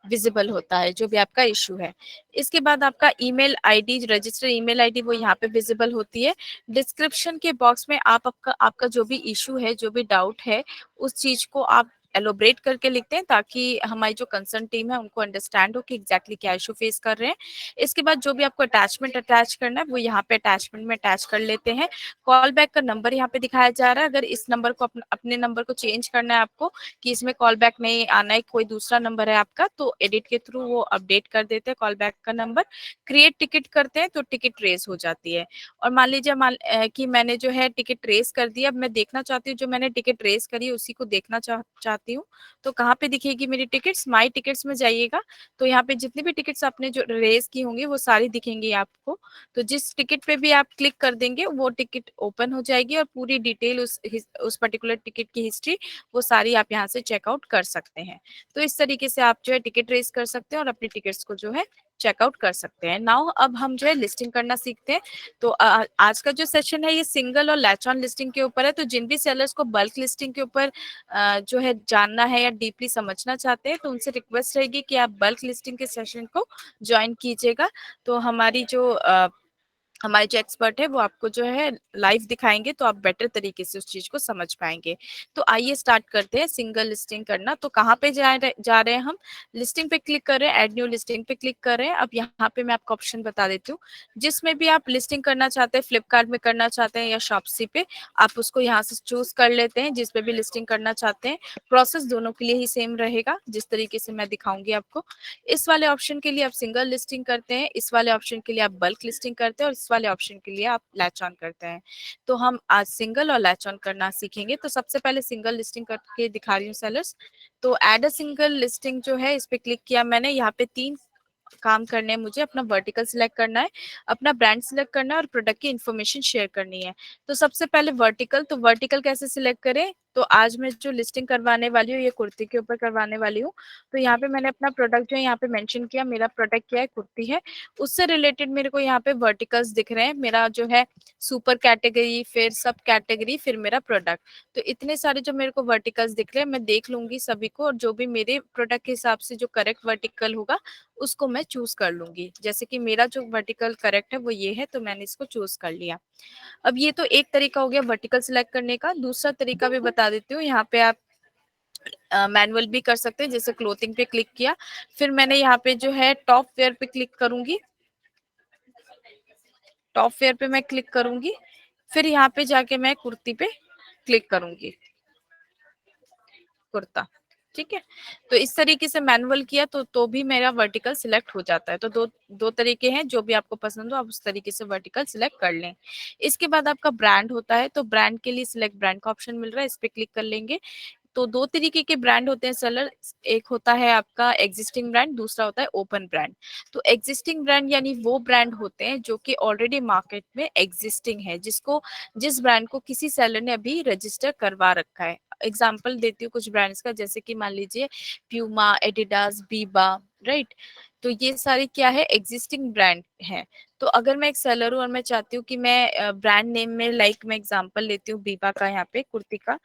विजिबल होता है जो भी आपका इशू है। इसके बाद आपका email ID, register email ID, वो यहाँ पे विजिबल होती है। डिस्क्रिप्शन के बॉक्स में आप आपका जो भी इशू है, जो भी डाउट है, उस चीज को आप एलोबरेट करके लिखते हैं, ताकि हमारी जो कंसर्न टीम है उनको अंडरस्टैंड हो कि एग्जैक्टली क्या इशू फेस कर रहे हैं। इसके बाद जो भी आपको अटैचमेंट अटैच करना है वो यहाँ पे अटैचमेंट में अटैच कर लेते हैं। कॉल बैक का नंबर यहाँ पे दिखाया जा रहा है। अगर इस नंबर को अपने नंबर को चेंज करना है आपको, कि इसमें कॉल बैक नहीं आना है, कोई दूसरा नंबर है आपका, तो एडिट के थ्रू वो अपडेट कर देते हैं कॉल बैक का नंबर। क्रिएट टिकट करते हैं तो टिकट रेस हो जाती है। और मान लीजिए कि मैंने जो है टिकट रेस कर दिया, अब मैं देखना चाहती हूँ जो मैंने टिकट रेस करी है उसी को देखना चाहती हूँ, तो कहाँ पे दिखेगी मेरी टिकट्स, माई टिकट्स में जाइएगा। तो यहाँ पे जितनी भी टिकट्स आपने जो रेस की होंगी वो सारी दिखेंगी आपको। तो जिस टिकट पे भी आप क्लिक कर देंगे वो टिकट ओपन हो जाएगी, और पूरी डिटेल उस पर्टिकुलर टिकट की हिस्ट्री वो सारी आप यहाँ से चेकआउट कर सकते हैं। तो इस तरीके से आप जो है टिकट रेस कर सकते हैं और अपनी टिकट्स को जो है चेकआउट कर सकते हैं। नाउ अब हम जो है लिस्टिंग करना सीखते हैं। तो आज का जो सेशन है ये सिंगल और लैच ऑन लिस्टिंग के ऊपर है। तो जिन भी सेलर्स को बल्क लिस्टिंग के ऊपर जो है जानना है या डीपली समझना चाहते हैं, तो उनसे रिक्वेस्ट रहेगी कि आप बल्क लिस्टिंग के सेशन को ज्वाइन कीजिएगा। तो हमारे जो एक्सपर्ट है वो आपको जो है लाइव दिखाएंगे, तो आप बेटर तरीके से उस चीज को समझ पाएंगे। तो आइए स्टार्ट करते हैं सिंगल लिस्टिंग करना। तो कहाँ पे जा रहे हैं हम? लिस्टिंग पे क्लिक कर रहे हैं, एड न्यू लिस्टिंग पे क्लिक कर रहे हैं। अब यहाँ पे मैं आपको ऑप्शन बता देती हूँ, जिसमें भी आप लिस्टिंग करना चाहते हैं, फ्लिपकार्ट में करना चाहते हैं या शॉप्सी पे, आप उसको यहाँ से चूज कर लेते हैं जिसपे भी लिस्टिंग करना चाहते हैं। प्रोसेस दोनों के लिए ही सेम रहेगा, जिस तरीके से मैं दिखाऊंगी आपको। इस वाले ऑप्शन के लिए आप सिंगल लिस्टिंग करते हैं, इस वाले ऑप्शन के लिए आप बल्क लिस्टिंग करते हैं, और इस वाले ऑप्शन के लिए आप लैच ऑन करते हैं। तो हम आज सिंगल और लैच ऑन करना सीखेंगे। तो सबसे पहले सिंगल लिस्टिंग करके दिखा रही हूँ सेलर्स। तो एड अ सिंगल लिस्टिंग जो है इस पे क्लिक किया मैंने। यहाँ पे 3 काम करने हैं मुझे। अपना वर्टिकल सिलेक्ट करना है, अपना ब्रांड सिलेक्ट करना है, और प्रोडक्ट की इन्फॉर्मेशन शेयर करनी है। तो सबसे पहले वर्टिकल, तो वर्टिकल कैसे सिलेक्ट करें? तो आज मैं जो लिस्टिंग करवाने वाली हूँ ये कुर्ती के ऊपर करवाने वाली हूँ। तो यहाँ पे मैंने अपना प्रोडक्ट जो है यहाँ पे मेंशन किया, मेरा प्रोडक्ट क्या है, कुर्ती है। उससे रिलेटेड मेरे को यहाँ पे वर्टिकल्स दिख रहे हैं, मेरा जो है सुपर कैटेगरी, फिर सब कैटेगरी, फिर मेरा प्रोडक्ट। तो इतने सारे जो मेरे को वर्टिकल्स दिख रहे हैं, मैं देख लूंगी सभी को, और जो भी मेरे प्रोडक्ट के हिसाब से जो करेक्ट वर्टिकल होगा उसको मैं चूज कर लूंगी। जैसे कि मेरा जो वर्टिकल करेक्ट है वो ये है, तो मैंने इसको चूज कर लिया। अब ये तो एक तरीका हो गया वर्टिकल सिलेक्ट करने का। दूसरा तरीका भी बता देती हूँ। यहाँ पे आप मैनुअल भी कर सकते हैं। जैसे क्लोथिंग पे क्लिक किया, फिर मैंने यहाँ पे जो है टॉप वेयर पे क्लिक करूंगी, टॉप वेयर पे मैं क्लिक करूंगी, फिर यहाँ पे जाके मैं कुर्ती पे क्लिक करूंगी, कुर्ता। ठीक है, तो इस तरीके से मैनुअल किया तो भी मेरा वर्टिकल सिलेक्ट हो जाता है। तो दो तरीके हैं, जो भी आपको पसंद हो आप उस तरीके से वर्टिकल सिलेक्ट कर लें। इसके बाद आपका ब्रांड होता है, तो ब्रांड के लिए सिलेक्ट ब्रांड का ऑप्शन मिल रहा है, इस पे क्लिक कर लेंगे। तो 2 तरीके के ब्रांड होते हैं सेलर, एक होता है आपका एग्जिस्टिंग ब्रांड, दूसरा होता है ओपन ब्रांड। तो एग्जिस्टिंग ब्रांड यानी वो ब्रांड होते हैं जो कि ऑलरेडी मार्केट में एग्जिस्टिंग है, जिस ब्रांड को किसी सेलर ने अभी रजिस्टर करवा रखा है। एग्जाम्पल देती हूँ कुछ ब्रांड्स का, जैसे कि मान लीजिए प्यूमा, एडिडास, बीबा, राइट। तो ये सारे क्या है, एग्जिस्टिंग ब्रांड है। तो अगर मैं एक सेलर हूँ और मैं चाहती हूँ कि मैं ब्रांड नेम में, लाइक मैं एग्जांपल लेती हूँ बीबा का, यहाँ पे कुर्ती का,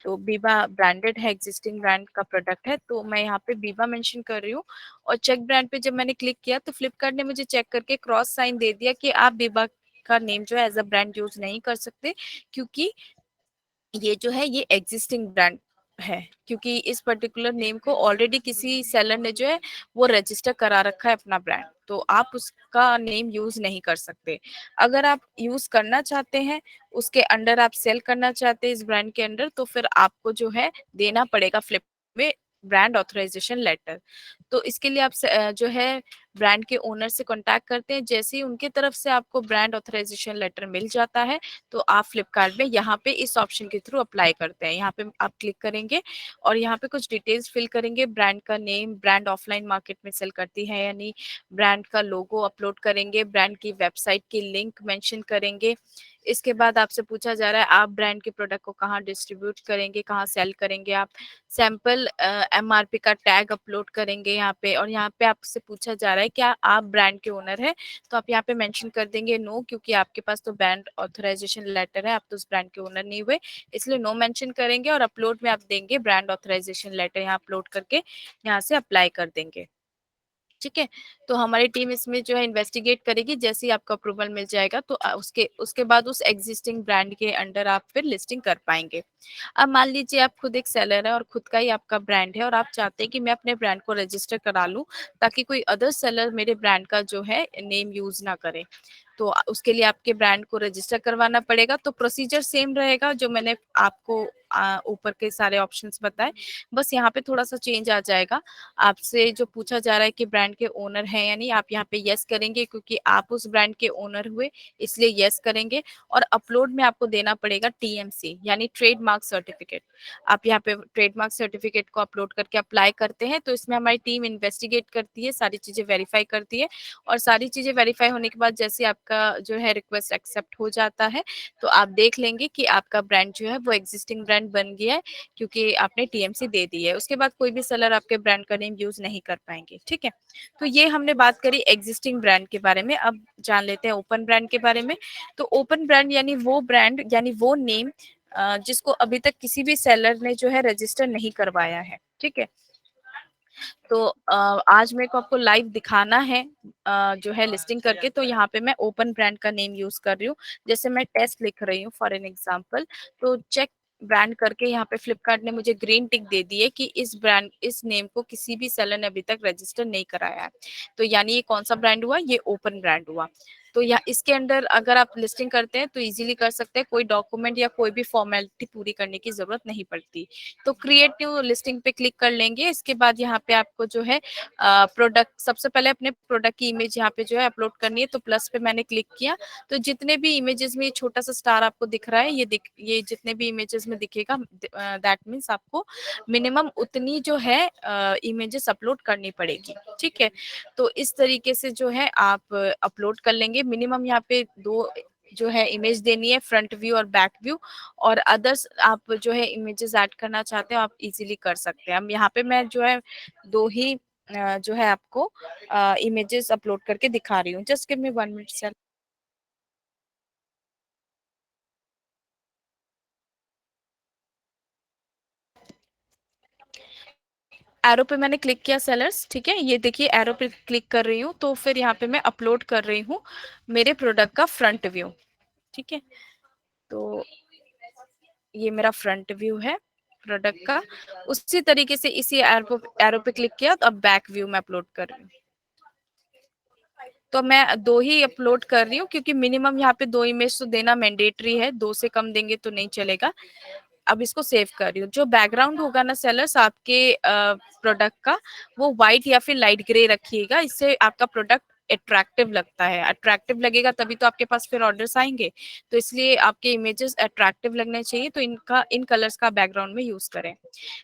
तो बीबा ब्रांडेड है, एग्जिस्टिंग ब्रांड का प्रोडक्ट है, तो मैं यहाँ पे बीबा मेंशन कर रही हूँ। और चेक ब्रांड पे जब मैंने क्लिक किया तो फ्लिपकार्ट ने मुझे चेक करके क्रॉस साइन दे दिया कि आप बीबा का नेम जो है एज अ ब्रांड यूज नहीं कर सकते, क्योंकि ये जो है ये एग्जिस्टिंग ब्रांड है, क्योंकि इस पर्टिकुलर नेम को ऑलरेडी किसी सेलर ने जो है वो रजिस्टर करा रखा है अपना ब्रांड, तो आप उसका नेम यूज नहीं कर सकते। अगर आप यूज करना चाहते हैं, उसके अंडर आप सेल करना चाहते हैं इस ब्रांड के अंडर, तो फिर आपको जो है देना पड़ेगा फ्लिप में ब्रांड ऑथराइजेशन लेटर। तो इसके लिए आप जो है ब्रांड के ओनर से कांटेक्ट करते हैं। जैसे ही उनके तरफ से आपको ब्रांड ऑथराइजेशन लेटर मिल जाता है, तो आप फ्लिपकार्ट में यहाँ पे इस ऑप्शन के थ्रू अप्लाई करते हैं। यहाँ पे आप क्लिक करेंगे और यहाँ पे कुछ डिटेल्स फिल करेंगे, ब्रांड का नेम, ब्रांड ऑफलाइन मार्केट में सेल करती है या नहीं, ब्रांड का लोगो अपलोड करेंगे, ब्रांड की वेबसाइट की लिंक मेंशन करेंगे। इसके बाद आपसे पूछा जा रहा है आप ब्रांड के प्रोडक्ट को कहाँ डिस्ट्रीब्यूट करेंगे, कहाँ सेल करेंगे। आप सैंपल एमआरपी का टैग अपलोड करेंगे यहाँ पे, और यहाँ पे आपसे पूछा जा रहा है क्या आप ब्रांड के ओनर है, तो आप यहाँ पे मेंशन कर देंगे नो, क्योंकि आपके पास तो ब्रांड ऑथराइजेशन लेटर है, आप तो उस ब्रांड के ओनर नहीं हुए, इसलिए नो मेंशन करेंगे। और अपलोड में आप देंगे ब्रांड ऑथराइजेशन लेटर, यहाँ अपलोड करके यहाँ से अप्लाई कर देंगे। ठीक है, तो हमारी टीम इसमें जो है इन्वेस्टिगेट करेगी। जैसे ही आपको अप्रूवल मिल जाएगा तो उसके उसके बाद उस एग्जिस्टिंग ब्रांड के अंडर आप फिर लिस्टिंग कर पाएंगे। अब मान लीजिए आप खुद एक सेलर है और खुद का ही आपका ब्रांड है, और आप चाहते हैं कि मैं अपने ब्रांड को रजिस्टर करा लूं ताकि कोई अदर सेलर मेरे ब्रांड का जो है नेम यूज ना करे। तो उसके लिए आपके ब्रांड को रजिस्टर करवाना पड़ेगा। तो प्रोसीजर सेम रहेगा जो मैंने आपको ऊपर के सारे ऑप्शंस बताए, बस यहाँ पे थोड़ा सा चेंज आ जाएगा। आपसे जो पूछा जा रहा है कि ब्रांड के ओनर हैं या नहीं, आप यहाँ पे यस करेंगे, क्योंकि आप उस ब्रांड के ओनर हुए इसलिए यस करेंगे। और अपलोड में आपको देना पड़ेगा टीएमसी यानी ट्रेडमार्क सर्टिफिकेट। आप यहाँ पे ट्रेडमार्क सर्टिफिकेट को अपलोड करके अप्लाई करते हैं, तो इसमें हमारी टीम इन्वेस्टिगेट करती है, सारी चीजें वेरीफाई करती है, और सारी चीजें वेरीफाई होने के बाद जैसे आपका जो है रिक्वेस्ट एक्सेप्ट हो जाता है, तो आप देख लेंगे कि आपका ब्रांड जो है वो एग्जिस्टिंग ब्रांड ब्रांड बन गया है क्योंकि आपने टीएमसी दे दी है। उसके बाद कोई भी सेलर आपके ब्रांड का नेम यूज नहीं कर पाएंगे। ठीक है, तो ये हमने बात करी एग्जिस्टिंग ब्रांड के बारे में। अब जान लेते हैं ओपन ब्रांड के बारे में। तो ओपन ब्रांड यानी वो ब्रांड यानी वो नेम जिसको अभी तक किसी भी सेलर ने जो है रजिस्टर नहीं करवाया है। ठीक है, तो आज मेरे को आपको लाइव दिखाना है जो है लिस्टिंग करके। तो यहाँ पे मैं ओपन ब्रांड का नेम यूज कर रही हूँ। जैसे मैं टेस्ट लिख रही हूँ फॉर एन एग्जांपल, तो चेक ब्रांड करके यहाँ पे फ्लिपकार्ट ने मुझे ग्रीन टिक दे दी है कि इस नेम को किसी भी सेलर ने अभी तक रजिस्टर नहीं कराया है। तो यानी ये कौन सा ब्रांड हुआ, ये ओपन ब्रांड हुआ। तो या इसके अंदर अगर आप लिस्टिंग करते हैं तो इजीली कर सकते हैं, कोई डॉक्यूमेंट या कोई भी फॉर्मेलिटी पूरी करने की जरूरत नहीं पड़ती। तो क्रिएट न्यू लिस्टिंग पे क्लिक कर लेंगे। इसके बाद यहाँ पे आपको जो है प्रोडक्ट, सबसे पहले अपने प्रोडक्ट की इमेज यहाँ पे जो है अपलोड करनी है। तो प्लस पे मैंने क्लिक किया, तो जितने भी इमेजेस में ये छोटा सा स्टार आपको दिख रहा है, ये जितने भी इमेजेस में दिखेगा, दैट मीन्स आपको मिनिमम उतनी जो है इमेजेस अपलोड करनी पड़ेगी। ठीक है, तो इस तरीके से जो है आप अपलोड कर लेंगे। मिनिमम यहाँ पे 2 जो है इमेज देनी है, फ्रंट व्यू और बैक व्यू, और अदर्स आप जो है इमेजेस ऐड करना चाहते हो आप इजीली कर सकते हैं। हम यहाँ पे मैं जो है 2 ही जो है आपको इमेजेस अपलोड करके दिखा रही हूँ। Just give me 1 minute sir. Arrow पे मैंने क्लिक किया सेलर्स। ठीक है, ये देखिए एरो पे क्लिक कर रही हूँ, तो फिर यहाँ पे मैं अपलोड कर रही हूँ मेरे प्रोडक्ट का फ्रंट व्यू। ठीक है, तो ये मेरा फ्रंट व्यू है प्रोडक्ट का। उसी तरीके से इसी एरो पे क्लिक किया, तो अब बैक व्यू में अपलोड कर रही हूँ। तो मैं 2 ही अपलोड कर रही हूँ क्योंकि मिनिमम यहाँ पे 2 इमेज तो देना मैंडेटरी है, 2 से कम देंगे तो नहीं चलेगा। अब इसको सेव कर रही हूँ। जो बैकग्राउंड होगा ना सेलर्स आपके प्रोडक्ट का, वो व्हाइट या फिर लाइट ग्रे रखिएगा। इससे आपका प्रोडक्ट अट्रैक्टिव लगता है। अट्रैक्टिव लगेगा तभी तो आपके पास फिर ऑर्डर्स आएंगे। तो इसलिए आपके इमेजेस अट्रैक्टिव लगने चाहिए, तो इन कलर्स का बैकग्राउंड में यूज करें।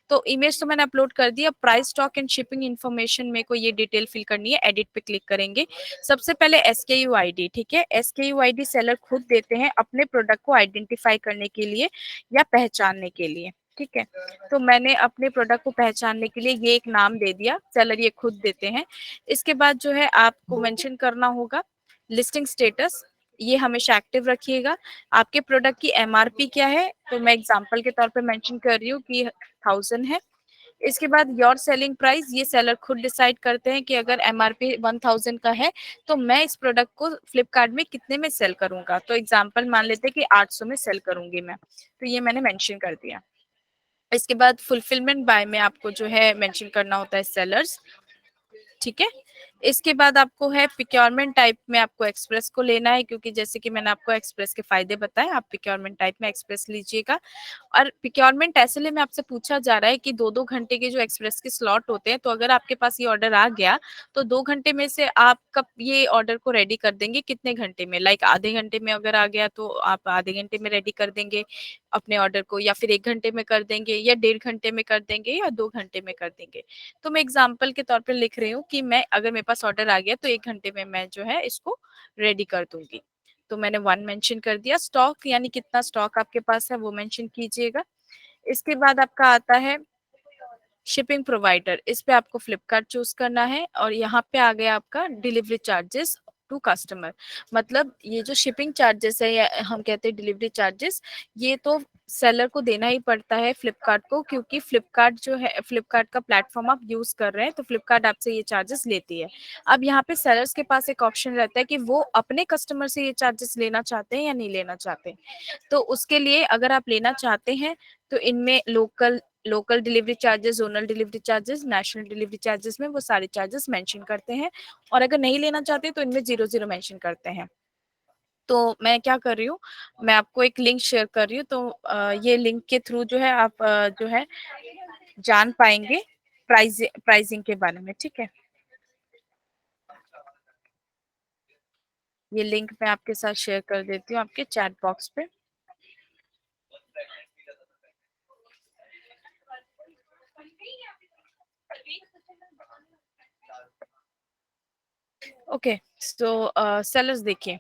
तो इमेज तो मैंने अपलोड कर दिया। Price, stock and shipping information मेरे को ये डिटेल फिल करनी है। एडिट पे क्लिक करेंगे। सबसे पहले SKU ID। ठीक है, SKU ID सेलर खुद देते हैं अपने प्रोडक्ट को आइडेंटिफाई करने के लिए या पहचानने के लिए। ठीक है, तो मैंने अपने प्रोडक्ट को पहचानने के लिए ये एक नाम दे दिया, सेलर ये खुद देते हैं। इसके बाद जो है आपको मेंशन करना होगा लिस्टिंग स्टेटस, ये हमेशा एक्टिव रखिएगा। आपके प्रोडक्ट की MRP क्या है, तो मैं एग्जांपल के तौर पे मेंशन कर रही हूँ कि 1000 है। इसके बाद योर सेलिंग प्राइस, ये सेलर खुद डिसाइड करते हैं कि अगर MRP 1000 का है तो मैं इस प्रोडक्ट को फ्लिपकार्ट में कितने में सेल करूंगा। तो एग्जांपल मान लेते हैं कि 800 में सेल करूंगी मैं, तो ये मैंने मेंशन कर दिया। इसके बाद फुलफिलमेंट बाय में आपको जो है मेंशन करना होता है सेलर्स। ठीक है, इसके बाद आपको है प्रोक्योरमेंट टाइप में आपको एक्सप्रेस को लेना है, क्योंकि जैसे कि मैंने आपको एक्सप्रेस के फायदे बताए, आप प्रोक्योरमेंट टाइप में एक्सप्रेस लीजिएगा। और प्रोक्योरमेंट ऐसे में आपसे पूछा जा रहा है कि 2-2 घंटे के जो एक्सप्रेस के स्लॉट होते हैं, तो अगर आपके पास ये ऑर्डर आ गया तो 2 घंटे में से आप कब ये ऑर्डर को रेडी कर देंगे, कितने घंटे में? लाइक आधे घंटे में अगर आ गया तो आप आधे घंटे में रेडी कर देंगे अपने ऑर्डर को, या फिर 1 घंटे में कर देंगे, या 1.5 घंटे में कर देंगे, या 2 घंटे में कर देंगे। तो मैं एग्जाम्पल के तौर पर लिख रही हूँ कि मैं अगर मेरे पास ऑर्डर आ गया तो 1 घंटे में मैं जो है इसको रेडी कर दूंगी। तो मैंने 1 मेंशन कर दिया। स्टॉक यानी कितना स्टॉक आपके पास है वो मेंशन कीजिएगा। इसके बाद आपका आता है शिपिंग प्रोवाइडर, इस पे आपको फ्लिपकार्ट चूज करना है। और यहाँ पे आ गया आपका डिलीवरी चार्जेस टू कस्टमर, मतलब ये जो शिपिंग चार्जेस है या हम कहते हैं डिलीवरी चार्जेस, ये तो सेलर को देना ही पड़ता है फ्लिपकार्ट को, क्योंकि फ्लिपकार्ट जो है, फ्लिपकार्ट का प्लेटफॉर्म आप यूज कर रहे हैं, तो फ्लिपकार्ट आपसे ये चार्जेस लेती है। अब यहाँ पे सेलर्स के पास एक ऑप्शन रहता है कि वो अपने कस्टमर से ये चार्जेस लेना चाहते हैं या नहीं लेना चाहते। तो उसके लिए अगर आप लेना चाहते हैं तो इनमें local delivery charges, zonal delivery charges, national delivery charges में वो सारे चार्जेस मेंशन करते हैं। और अगर नहीं लेना चाहते तो इनमें 00 मेंशन करते हैं। तो मैं क्या कर रही हूँ, मैं आपको एक लिंक शेयर कर रही हूँ। तो ये लिंक के थ्रू जो है आप जो है जान पाएंगे प्राइसिंग के बारे में। ठीक है, ये लिंक मैं आपके साथ शेयर कर देती हूँ आपके चैट बॉक्स पे। ओके, सो सेलर्स देखिए,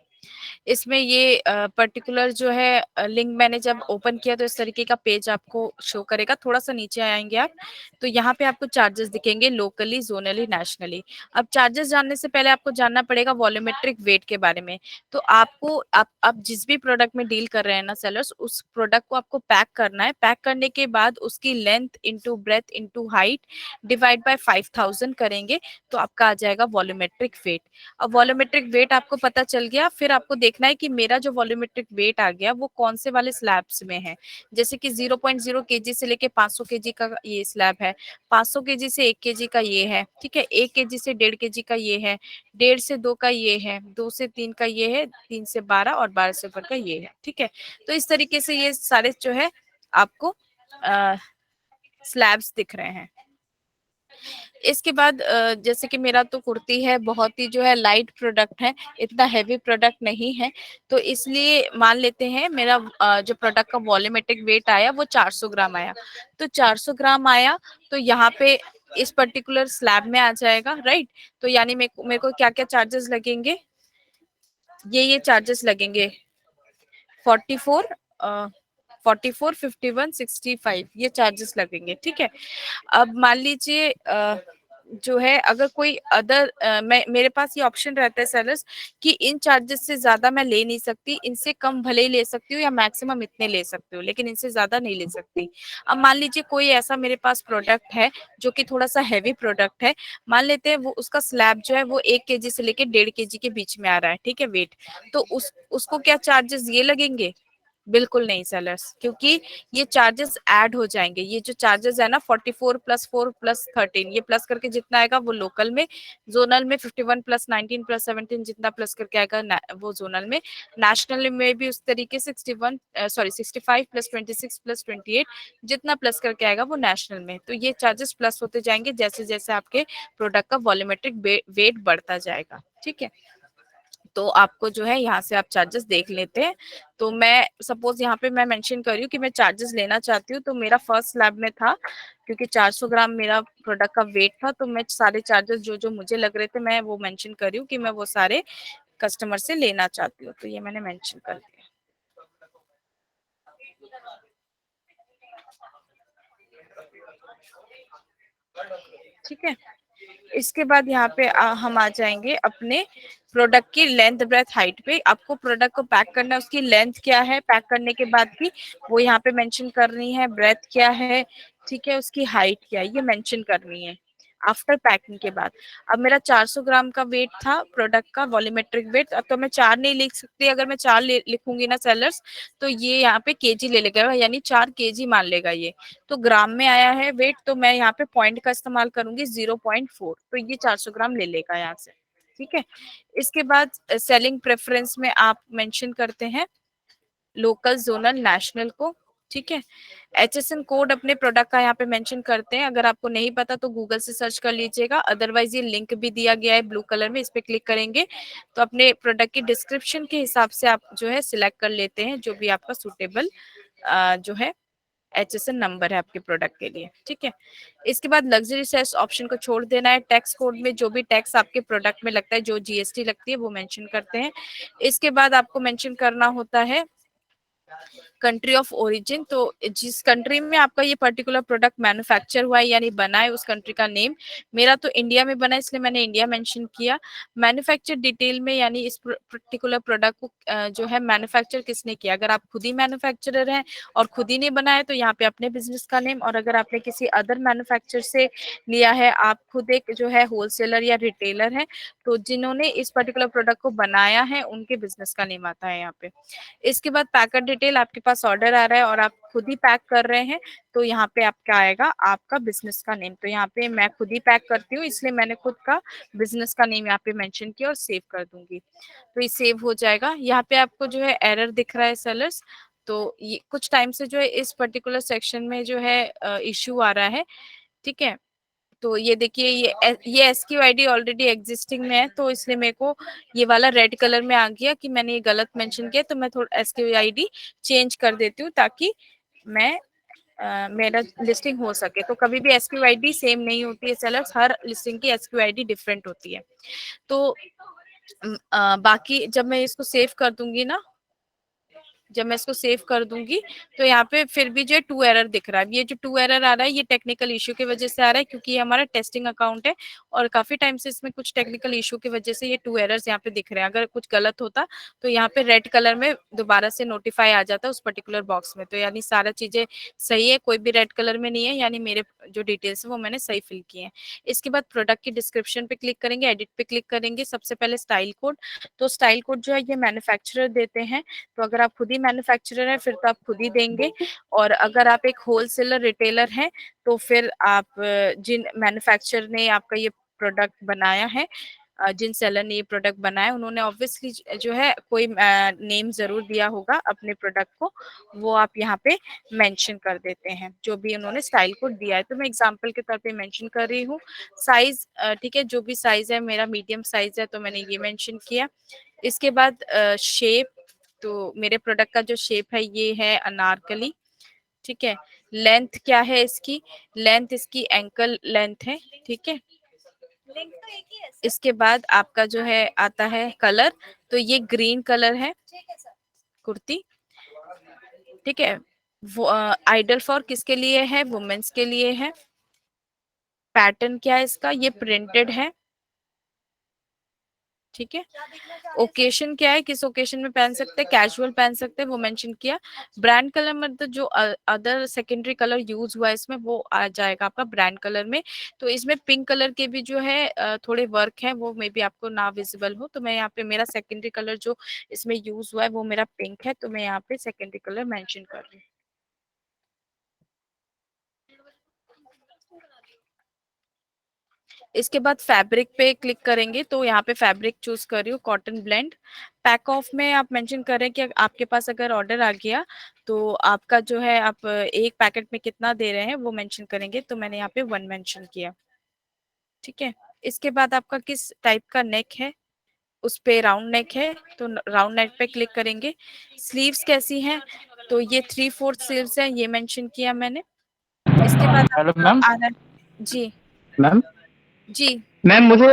इसमें ये पर्टिकुलर जो है लिंक मैंने जब ओपन किया तो इस तरीके का पेज आपको शो करेगा। थोड़ा सा नीचे आएंगे आप तो यहाँ पे आपको चार्जेस दिखेंगे लोकली, जोनली, नेशनली। अब चार्जेस जानने से पहले आपको जानना पड़ेगा वॉल्यूमेट्रिक वेट के बारे में। तो आपको आप जिस भी प्रोडक्ट में डील कर रहे हैं ना सेलर्स, उस प्रोडक्ट को आपको पैक करना है। पैक करने के बाद उसकी length into breadth into height divide by 5000 करेंगे तो आपका आ जाएगा वॉल्यूमेट्रिक वेट। अब वॉल्यूमेट्रिक वेट आपको पता चल गया, फिर आपको देखना है कि मेरा जो वॉल्यूमेट्रिक वेट आ गया वो कौन से वाले स्लैब्स में है। जैसे कि 0.0 केजी से लेके 500 केजी का ये स्लैब है, 500 केजी से 1 केजी का ये है, ठीक है, 1 केजी से 1.5 केजी का ये है, 1.5 से 2 का ये है, 2 से 3 का ये है, 3 से 12 और 12 से ऊपर का ये है, ठीक है। तो इस तरीके से ये सारे जो है आपको स्लैब्स दिख रहे हैं। इसके बाद जैसे कि मेरा तो कुर्ती है, बहुत ही जो है लाइट प्रोडक्ट है, इतना हैवी प्रोडक्ट नहीं है, तो इसलिए मान लेते हैं मेरा जो प्रोडक्ट का वॉल्यूमेट्रिक वेट आया वो 400 ग्राम आया। तो 400 ग्राम आया तो यहाँ पे इस पर्टिकुलर स्लैब में आ जाएगा, राइट। तो यानी मेरे को क्या क्या चार्जेस लगेंगे, ये चार्जेस लगेंगे 44 44 51 65 ये चार्जेस लगेंगे, ठीक है। अब मान लीजिए जो है अगर कोई अदर मेरे पास ये ऑप्शन रहता है सेलर्स कि इन चार्जेस से ज्यादा मैं ले नहीं सकती, इनसे कम भले ही ले सकती हूँ या मैक्सिमम इतने ले सकती हूँ, लेकिन इनसे ज्यादा नहीं ले सकती। अब मान लीजिए कोई ऐसा मेरे पास प्रोडक्ट है जो कि थोड़ा सा हैवी प्रोडक्ट है, मान लेते हैं वो उसका स्लैब जो है वो 1 केजी से लेके 1.5 केजी के बीच में आ रहा है, ठीक है, वेट। तो उसको क्या चार्जेस ये लगेंगे? बिल्कुल नहीं सेलर्स, क्योंकि ये चार्जेस ऐड हो जाएंगे। ये जो चार्जेस है ना 44 प्लस 4 प्लस 13 ये प्लस करके जितना आएगा वो लोकल में, जोनल में 51 प्लस 19 प्लस 17 जितना प्लस करके आएगा वो जोनल में, नेशनल में भी उस तरीके से 65 प्लस 26 प्लस 28 जितना प्लस करके आएगा वो नेशनल में। तो ये चार्जेस प्लस होते जाएंगे जैसे जैसे आपके प्रोडक्ट का वॉल्यूमेट्रिक वेट बढ़ता जाएगा, ठीक है। तो आपको जो है यहाँ से आप चार्जेस देख लेते हैं। तो मैं सपोज यहाँ पे मैं मेंशन कर रही हूँ कि मैं चार्जेस लेना चाहती हूँ, तो मेरा फर्स्ट स्लैब में था क्योंकि 400 ग्राम मेरा प्रोडक्ट का वेट था, तो मैं सारे चार्जेस जो जो मुझे लग रहे थे मैं वो मेंशन कर रही हूँ कि मैं वो सारे कस्टमर से लेना चाहती हूँ। तो ये मैंने मेंशन कर दिया, ठीक है। इसके बाद यहाँ पे हम आ जाएंगे अपने प्रोडक्ट की लेंथ ब्रेथ हाइट पे। आपको प्रोडक्ट को पैक करना है, उसकी लेंथ क्या है पैक करने के बाद की वो यहाँ पे मेंशन करनी है, ब्रेथ क्या है, ठीक है, उसकी हाइट क्या है ये मेंशन करनी है आफ्टर पैकिंग के बाद। अब मेरा 400 ग्राम का वेट था प्रोडक्ट का वॉल्यूमेट्रिक वेट। अब तो मैं 4 नहीं लिख सकती, अगर मैं 4 लिखूंगी ना सेलर्स तो ये यहाँ पे केजी ले लेगा, यानी 4 केजी मान लेगा ये। तो ग्राम में आया है वेट तो मैं यहाँ पे पॉइंट का इस्तेमाल करूंगी 0.4, तो ये 400 ग्राम ले लेगा यहाँ से, ठीक है। इसके बाद सेलिंग प्रेफरेंस में आप मेंशन करते हैं लोकल, जोनल, नेशनल को, ठीक है। HSN कोड अपने प्रोडक्ट का यहाँ पे मेंशन करते हैं। अगर आपको नहीं पता तो गूगल से सर्च कर लीजिएगा, अदरवाइज ये लिंक भी दिया गया है ब्लू कलर में, इस पे क्लिक करेंगे तो अपने प्रोडक्ट की डिस्क्रिप्शन के हिसाब से आप जो है सिलेक्ट कर लेते हैं जो भी आपका सुटेबल जो है HSN नंबर है आपके प्रोडक्ट के लिए, ठीक है। इसके बाद लग्जरी सेस ऑप्शन को छोड़ देना है। टैक्स कोड में जो भी टैक्स आपके प्रोडक्ट में लगता है, जो GST लगती है वो मेंशन करते हैं। इसके बाद आपको मेंशन करना होता है कंट्री ऑफ ओरिजिन। तो जिस कंट्री में आपका ये पर्टिकुलर प्रोडक्ट मैन्युफैक्चर हुआ है यानी बना है उस कंट्री का नेम। मेरा तो इंडिया में बना है इसलिए मैंने इंडिया मेंशन किया। मैन्युफैक्चर डिटेल में यानी इस पर्टिकुलर प्रोडक्ट को जो है मैन्युफैक्चर किसने किया। अगर आप खुद ही मैन्युफैक्चरर हैं और खुद ही ने बनाया तो यहाँ पे अपने बिजनेस का नेम, और अगर आपने किसी अदर मैन्युफैक्चर से लिया है, आप खुद एक जो है होलसेलर या रिटेलर है, तो जिन्होंने इस पर्टिकुलर प्रोडक्ट को बनाया है उनके बिजनेस का नेम आता है यहाँ पे। इसके बाद पैकर डिटेल, आपके पास ऑर्डर आ रहा है और आप खुद ही पैक कर रहे हैं तो यहाँ पे आपका आएगा आपका बिजनेस का नेम। तो यहाँ पे मैं खुद ही पैक करती हूँ इसलिए मैंने खुद का बिजनेस का नेम यहाँ पे मेंशन किया और सेव कर दूंगी, तो ये सेव हो जाएगा। यहाँ पे आपको जो है एरर दिख रहा है सेलर्स, तो ये कुछ टाइम से जो है इस पर्टिकुलर सेक्शन में जो है इश्यू आ रहा है, ठीक है। तो ये देखिए ये SQID ऑलरेडी एग्जिस्टिंग में है तो इसलिए मेरे को ये वाला रेड कलर में आ गया कि मैंने ये गलत मेंशन किया, तो मैं थोड़ा SQID चेंज कर देती हूँ ताकि मैं मेरा लिस्टिंग हो सके। तो कभी भी SQID सेम नहीं होती है सेलर्स, हर लिस्टिंग की SQID डिफरेंट होती है। तो बाकी जब मैं इसको सेव कर दूंगी ना, जब मैं इसको सेव कर दूंगी तो यहाँ पे फिर भी जो है 2 एरर दिख रहा है। ये जो 2 एरर आ रहा है ये टेक्निकल इशू की वजह से आ रहा है, क्योंकि ये हमारा टेस्टिंग अकाउंट है और काफी टाइम से इसमें कुछ टेक्निकल इशू की वजह से ये 2 एरर्स यहाँ पे दिख रहे हैं। अगर कुछ गलत होता तो यहाँ पे रेड कलर में दोबारा से नोटिफाई आ जाता उस पर्टिकुलर बॉक्स में। तो यानी सारा चीजें सही है, कोई भी रेड कलर में नहीं है, यानी मेरे जो डिटेल्स है वो मैंने सही फिल किए हैं। इसके बाद प्रोडक्ट की डिस्क्रिप्शन पे क्लिक करेंगे, एडिट पे क्लिक करेंगे। सबसे पहले स्टाइल कोड, तो स्टाइल कोड जो है ये मैन्युफैक्चरर देते हैं, तो अगर आप खुद ही मैन्युफैक्चरर है फिर तो आप खुद ही देंगे, और अगर आप एक होलसेलर रिटेलर हैं तो फिर आप जिन मैन्युफैक्चरर ने आपका ये प्रोडक्ट बनाया है, जिन सेलर ने ये प्रोडक्ट बनाया उन्होंने ऑब्वियसली जो है कोई नेम जरूर दिया होगा अपने प्रोडक्ट को, वो आप यहाँ पे मेंशन कर देते हैं जो भी उन्होंने स्टाइल कोड दिया है। तो मैं एग्जांपल के तौर पे मेंशन कर रही हूँ। साइज, ठीक है, जो भी साइज है मेरा मीडियम साइज है तो मैंने ये मेंशन किया। इसके बाद शेप, तो मेरे प्रोडक्ट का जो शेप है ये है अनारकली, ठीक है। लेंथ क्या है इसकी, लेंथ इसकी एंकल लेंथ है, ठीक है। इसके बाद आपका जो है आता है कलर, तो ये ग्रीन कलर है कुर्ती, ठीक है। वो आइडल फॉर किसके लिए है, वुमेन्स के लिए है। पैटर्न क्या है इसका, ये प्रिंटेड है, ठीक है। ओकेशन क्या है, किस ओकेशन में पहन सकते हैं, कैजुअल पहन सकते हैं, वो मेंशन किया। ब्रांड कलर मतलब जो अदर सेकेंडरी कलर यूज हुआ है इसमें वो आ जाएगा आपका ब्रांड कलर में। तो इसमें पिंक कलर के भी जो है थोड़े वर्क है, वो मे बी आपको ना विजिबल हो, तो मैं यहाँ पे मेरा सेकेंडरी कलर जो इसमें यूज हुआ है वो मेरा पिंक है, तो मैं यहाँ पे सेकेंडरी कलर मेंशन कर रही हूँ। इसके बाद फैब्रिक पे क्लिक करेंगे, तो यहाँ पे फैब्रिक चूज कर रही हूँ कॉटन ब्लेंड। पैक ऑफ में आप मेंशन करें कि आपके पास अगर ऑर्डर आ गया तो आपका जो है आप एक पैकेट में कितना दे रहे हैं वो मेंशन करेंगे, तो मैंने यहाँ पे 1 मेंशन किया, ठीक है। इसके बाद आपका किस टाइप का नेक है, उस पे राउंड नेक है तो राउंड नेक पे क्लिक करेंगे। स्लीव्स कैसी हैं, तो ये 3/4 स्लीव्स है, ये मेंशन किया मैंने। इसके बाद हेलो आपका मैम। आ रहा है जी। मैम जी मैम मुझे,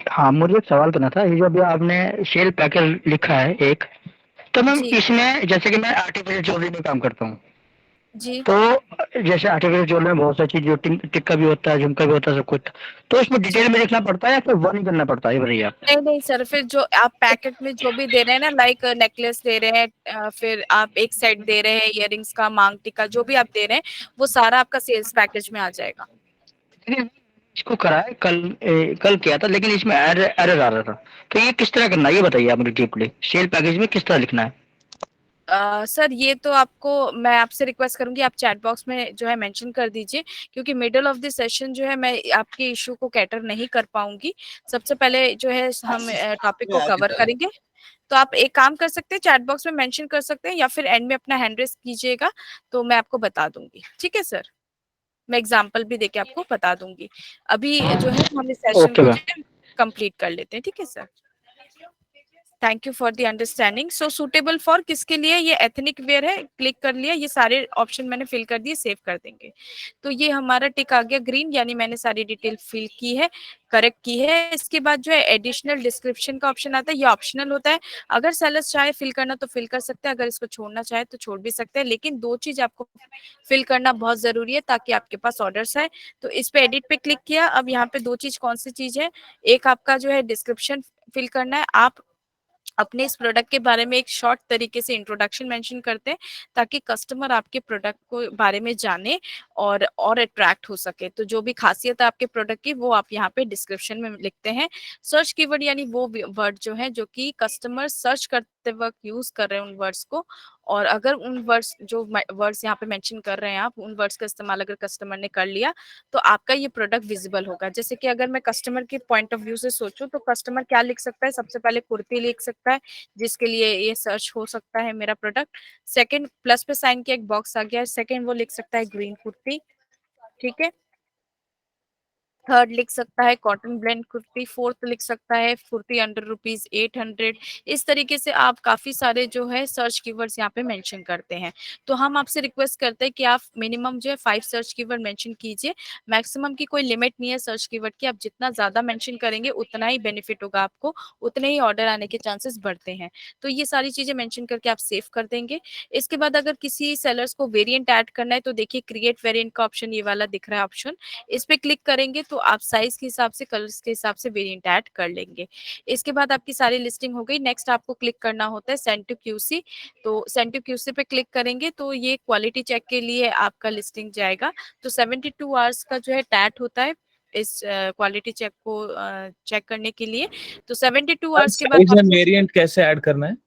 हाँ मुझे एक सवाल करना था। ये जो अभी आपने शेल पैकेट लिखा है एक, तो मैम जी इसमें जैसे कि मैं आर्टिफिशियल ज्वेलरी में काम करता हूँ, जी। तो जैसे आर्टिफिशियल ज्वेलरी में बहुत सारी चीज, जो टिक्का भी होता है, झुमका भी होता है, सब कुछ, तो इसमें जी डिटेल में लिखना पड़ता है या फिर वन ही करना पड़ता है, ये बताइए आप। नहीं नहीं सर, फिर जो आप पैकेट में जो भी दे रहे हैं ना, लाइक नेकलेस दे रहे हैं, फिर आप एक सेट दे रहे हैं इयररिंग्स का, मांग टीका, जो भी आप दे रहे हैं वो सारा आपका सेल्स पैकेज में आ जाएगा। लेकिन इसको करा है कल, कल किया था, लेकिन इसमें एरर एरर आ रहा था, तो ये किस तरह करना है ये बताइए आप मुझे डीपली। सेल पैकेज में किस तरह लिखना है? सर ये तो आपको, मैं आपसे रिक्वेस्ट करूंगी आप चैट बॉक्स में जो है मेंशन कर दीजिए, क्योंकि मिडिल ऑफ द सेशन जो है मैं आपके इशू को कैटर नहीं कर पाऊंगी। सबसे पहले जो है हम टॉपिक को कवर करेंगे, तो आप एक काम कर सकते हैं, चैट बॉक्स में मेंशन कर सकते हैं या फिर एंड में अपना हैंड रेस कीजिएगा तो मैं आपको बता दूंगी, ठीक है सर। मैं एग्जांपल भी देके आपको बता दूंगी। अभी जो है हम इस सेशन ओके को मैम। जो है कंप्लीट कर लेते हैं, ठीक है sir. Thank you for the understanding. So suitable for किसके लिए, ये एथनिक वेयर है, क्लिक कर लिया, ये सारे ऑप्शन मैंने फिल कर दिए, सेव कर देंगे। तो ये हमारा टिक आ गया ग्रीन, यानी मैंने सारी डिटेल फिल की है, करेक्ट की है। इसके बाद जो है एडिशनल डिस्क्रिप्शन का ऑप्शन आता है, ये ऑप्शनल होता है। अगर सेलर्स चाहे फिल करना तो फिल कर सकते हैं, अगर इसको छोड़ना चाहे तो छोड़ भी सकते हैं, लेकिन 2 चीज आपको फिल करना बहुत जरूरी है ताकि आपके पास ऑर्डर्स आए। तो इस पे एडिट पे क्लिक किया। अब यहाँ पे 2 चीज कौन सी चीज है, एक आपका जो है डिस्क्रिप्शन फिल करना है, आप अपने इस प्रोडक्ट के बारे में एक शॉर्ट तरीके से इंट्रोडक्शन मेंशन करते हैं ताकि कस्टमर आपके प्रोडक्ट को बारे में जाने और अट्रैक्ट हो सके। तो जो भी खासियत है आपके प्रोडक्ट की वो आप यहाँ पे डिस्क्रिप्शन में लिखते हैं। सर्च कीवर्ड यानी वो वर्ड जो है जो कि कस्टमर सर्च करते वक्त यूज कर रहे हैं उन वर्ड्स को, और अगर उन वर्ड्स जो वर्ड्स यहाँ पे मेंशन कर रहे हैं आप उन वर्ड्स का इस्तेमाल अगर कस्टमर ने कर लिया तो आपका ये प्रोडक्ट विजिबल होगा। जैसे कि अगर मैं कस्टमर के पॉइंट ऑफ व्यू से सोचूं तो कस्टमर क्या लिख सकता है, सबसे पहले कुर्ती लिख सकता है जिसके लिए ये सर्च हो सकता है मेरा प्रोडक्ट। सेकंड, प्लस पे साइन के एक बॉक्स आ गया है, सेकंड वो लिख सकता है ग्रीन कुर्ती, ठीक है। थर्ड लिख सकता है कॉटन ब्लेंड कुर्ती, फोर्थ लिख सकता है कुर्ती अंडर ₹800। इस तरीके से आप काफी सारे जो है सर्च कीवर्ड्स यहाँ पे मेंशन करते हैं। तो हम आपसे रिक्वेस्ट करते हैं कि आप मिनिमम जो है 5 सर्च कीवर्ड मेंशन कीजिए। मैक्सिमम की कोई लिमिट नहीं है सर्च कीवर्ड की, आप जितना ज्यादा मेंशन करेंगे उतना ही बेनिफिट होगा आपको, उतने ही ऑर्डर आने के चांसेस बढ़ते हैं। तो ये सारी चीजें मेंशन करके आप सेव कर देंगे। इसके बाद अगर किसी सेलर्स को वेरिएंट ऐड करना है तो देखिए क्रिएट वेरिएंट का ऑप्शन ये वाला दिख रहा है ऑप्शन, इस पे क्लिक करेंगे तो आप साइज के हिसाब से कलर्स के हिसाब से वेरिएंट ऐड कर लेंगे। इसके बाद आपकी सारी लिस्टिंग हो गई। नेक्स्ट आपको क्लिक करना होता है सेंड टू क्यूसी। तो सेंड टू क्यूसी पे क्लिक करेंगे तो ये क्वालिटी चेक के लिए आपका लिस्टिंग जाएगा। तो 72 आवर्स का जो है टैट होता है इस क्वालिटी चेक को चेक करने के लिए। तो 72 आवर्स के बाद साइज एंड वेरिएंट कैसे ऐड करना है?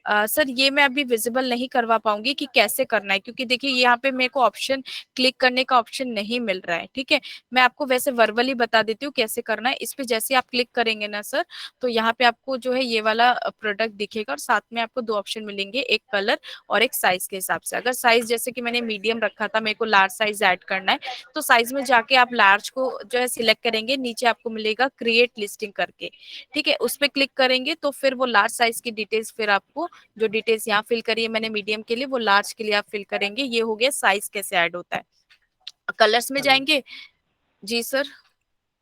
सर ये मैं अभी विजिबल नहीं करवा पाऊंगी कि कैसे करना है, क्योंकि देखिए यहाँ पे मेरे को ऑप्शन क्लिक करने का ऑप्शन नहीं मिल रहा है। ठीक है, मैं आपको वैसे वर्बली बता देती हूँ कैसे करना है। इस पे जैसे आप क्लिक करेंगे ना सर, तो यहाँ पे आपको जो है ये वाला प्रोडक्ट दिखेगा और साथ में आपको 2 ऑप्शन मिलेंगे, एक कलर और एक साइज के हिसाब से। अगर साइज जैसे कि मैंने मीडियम रखा था, मेरे को लार्ज साइज ऐड करना है, तो साइज में जाके आप लार्ज को जो है सिलेक्ट करेंगे, नीचे आपको मिलेगा क्रिएट लिस्टिंग करके। ठीक है, उस पर क्लिक करेंगे तो फिर वो लार्ज साइज की डिटेल्स फिर आपको जो डिटेल्स यहाँ फिल करी है मैंने मीडियम के लिए, वो लार्ज के लिए आप फिल करेंगे। ये हो गया साइज कैसे ऐड होता है। कलर्स में हेलो जाएंगे। जी सर।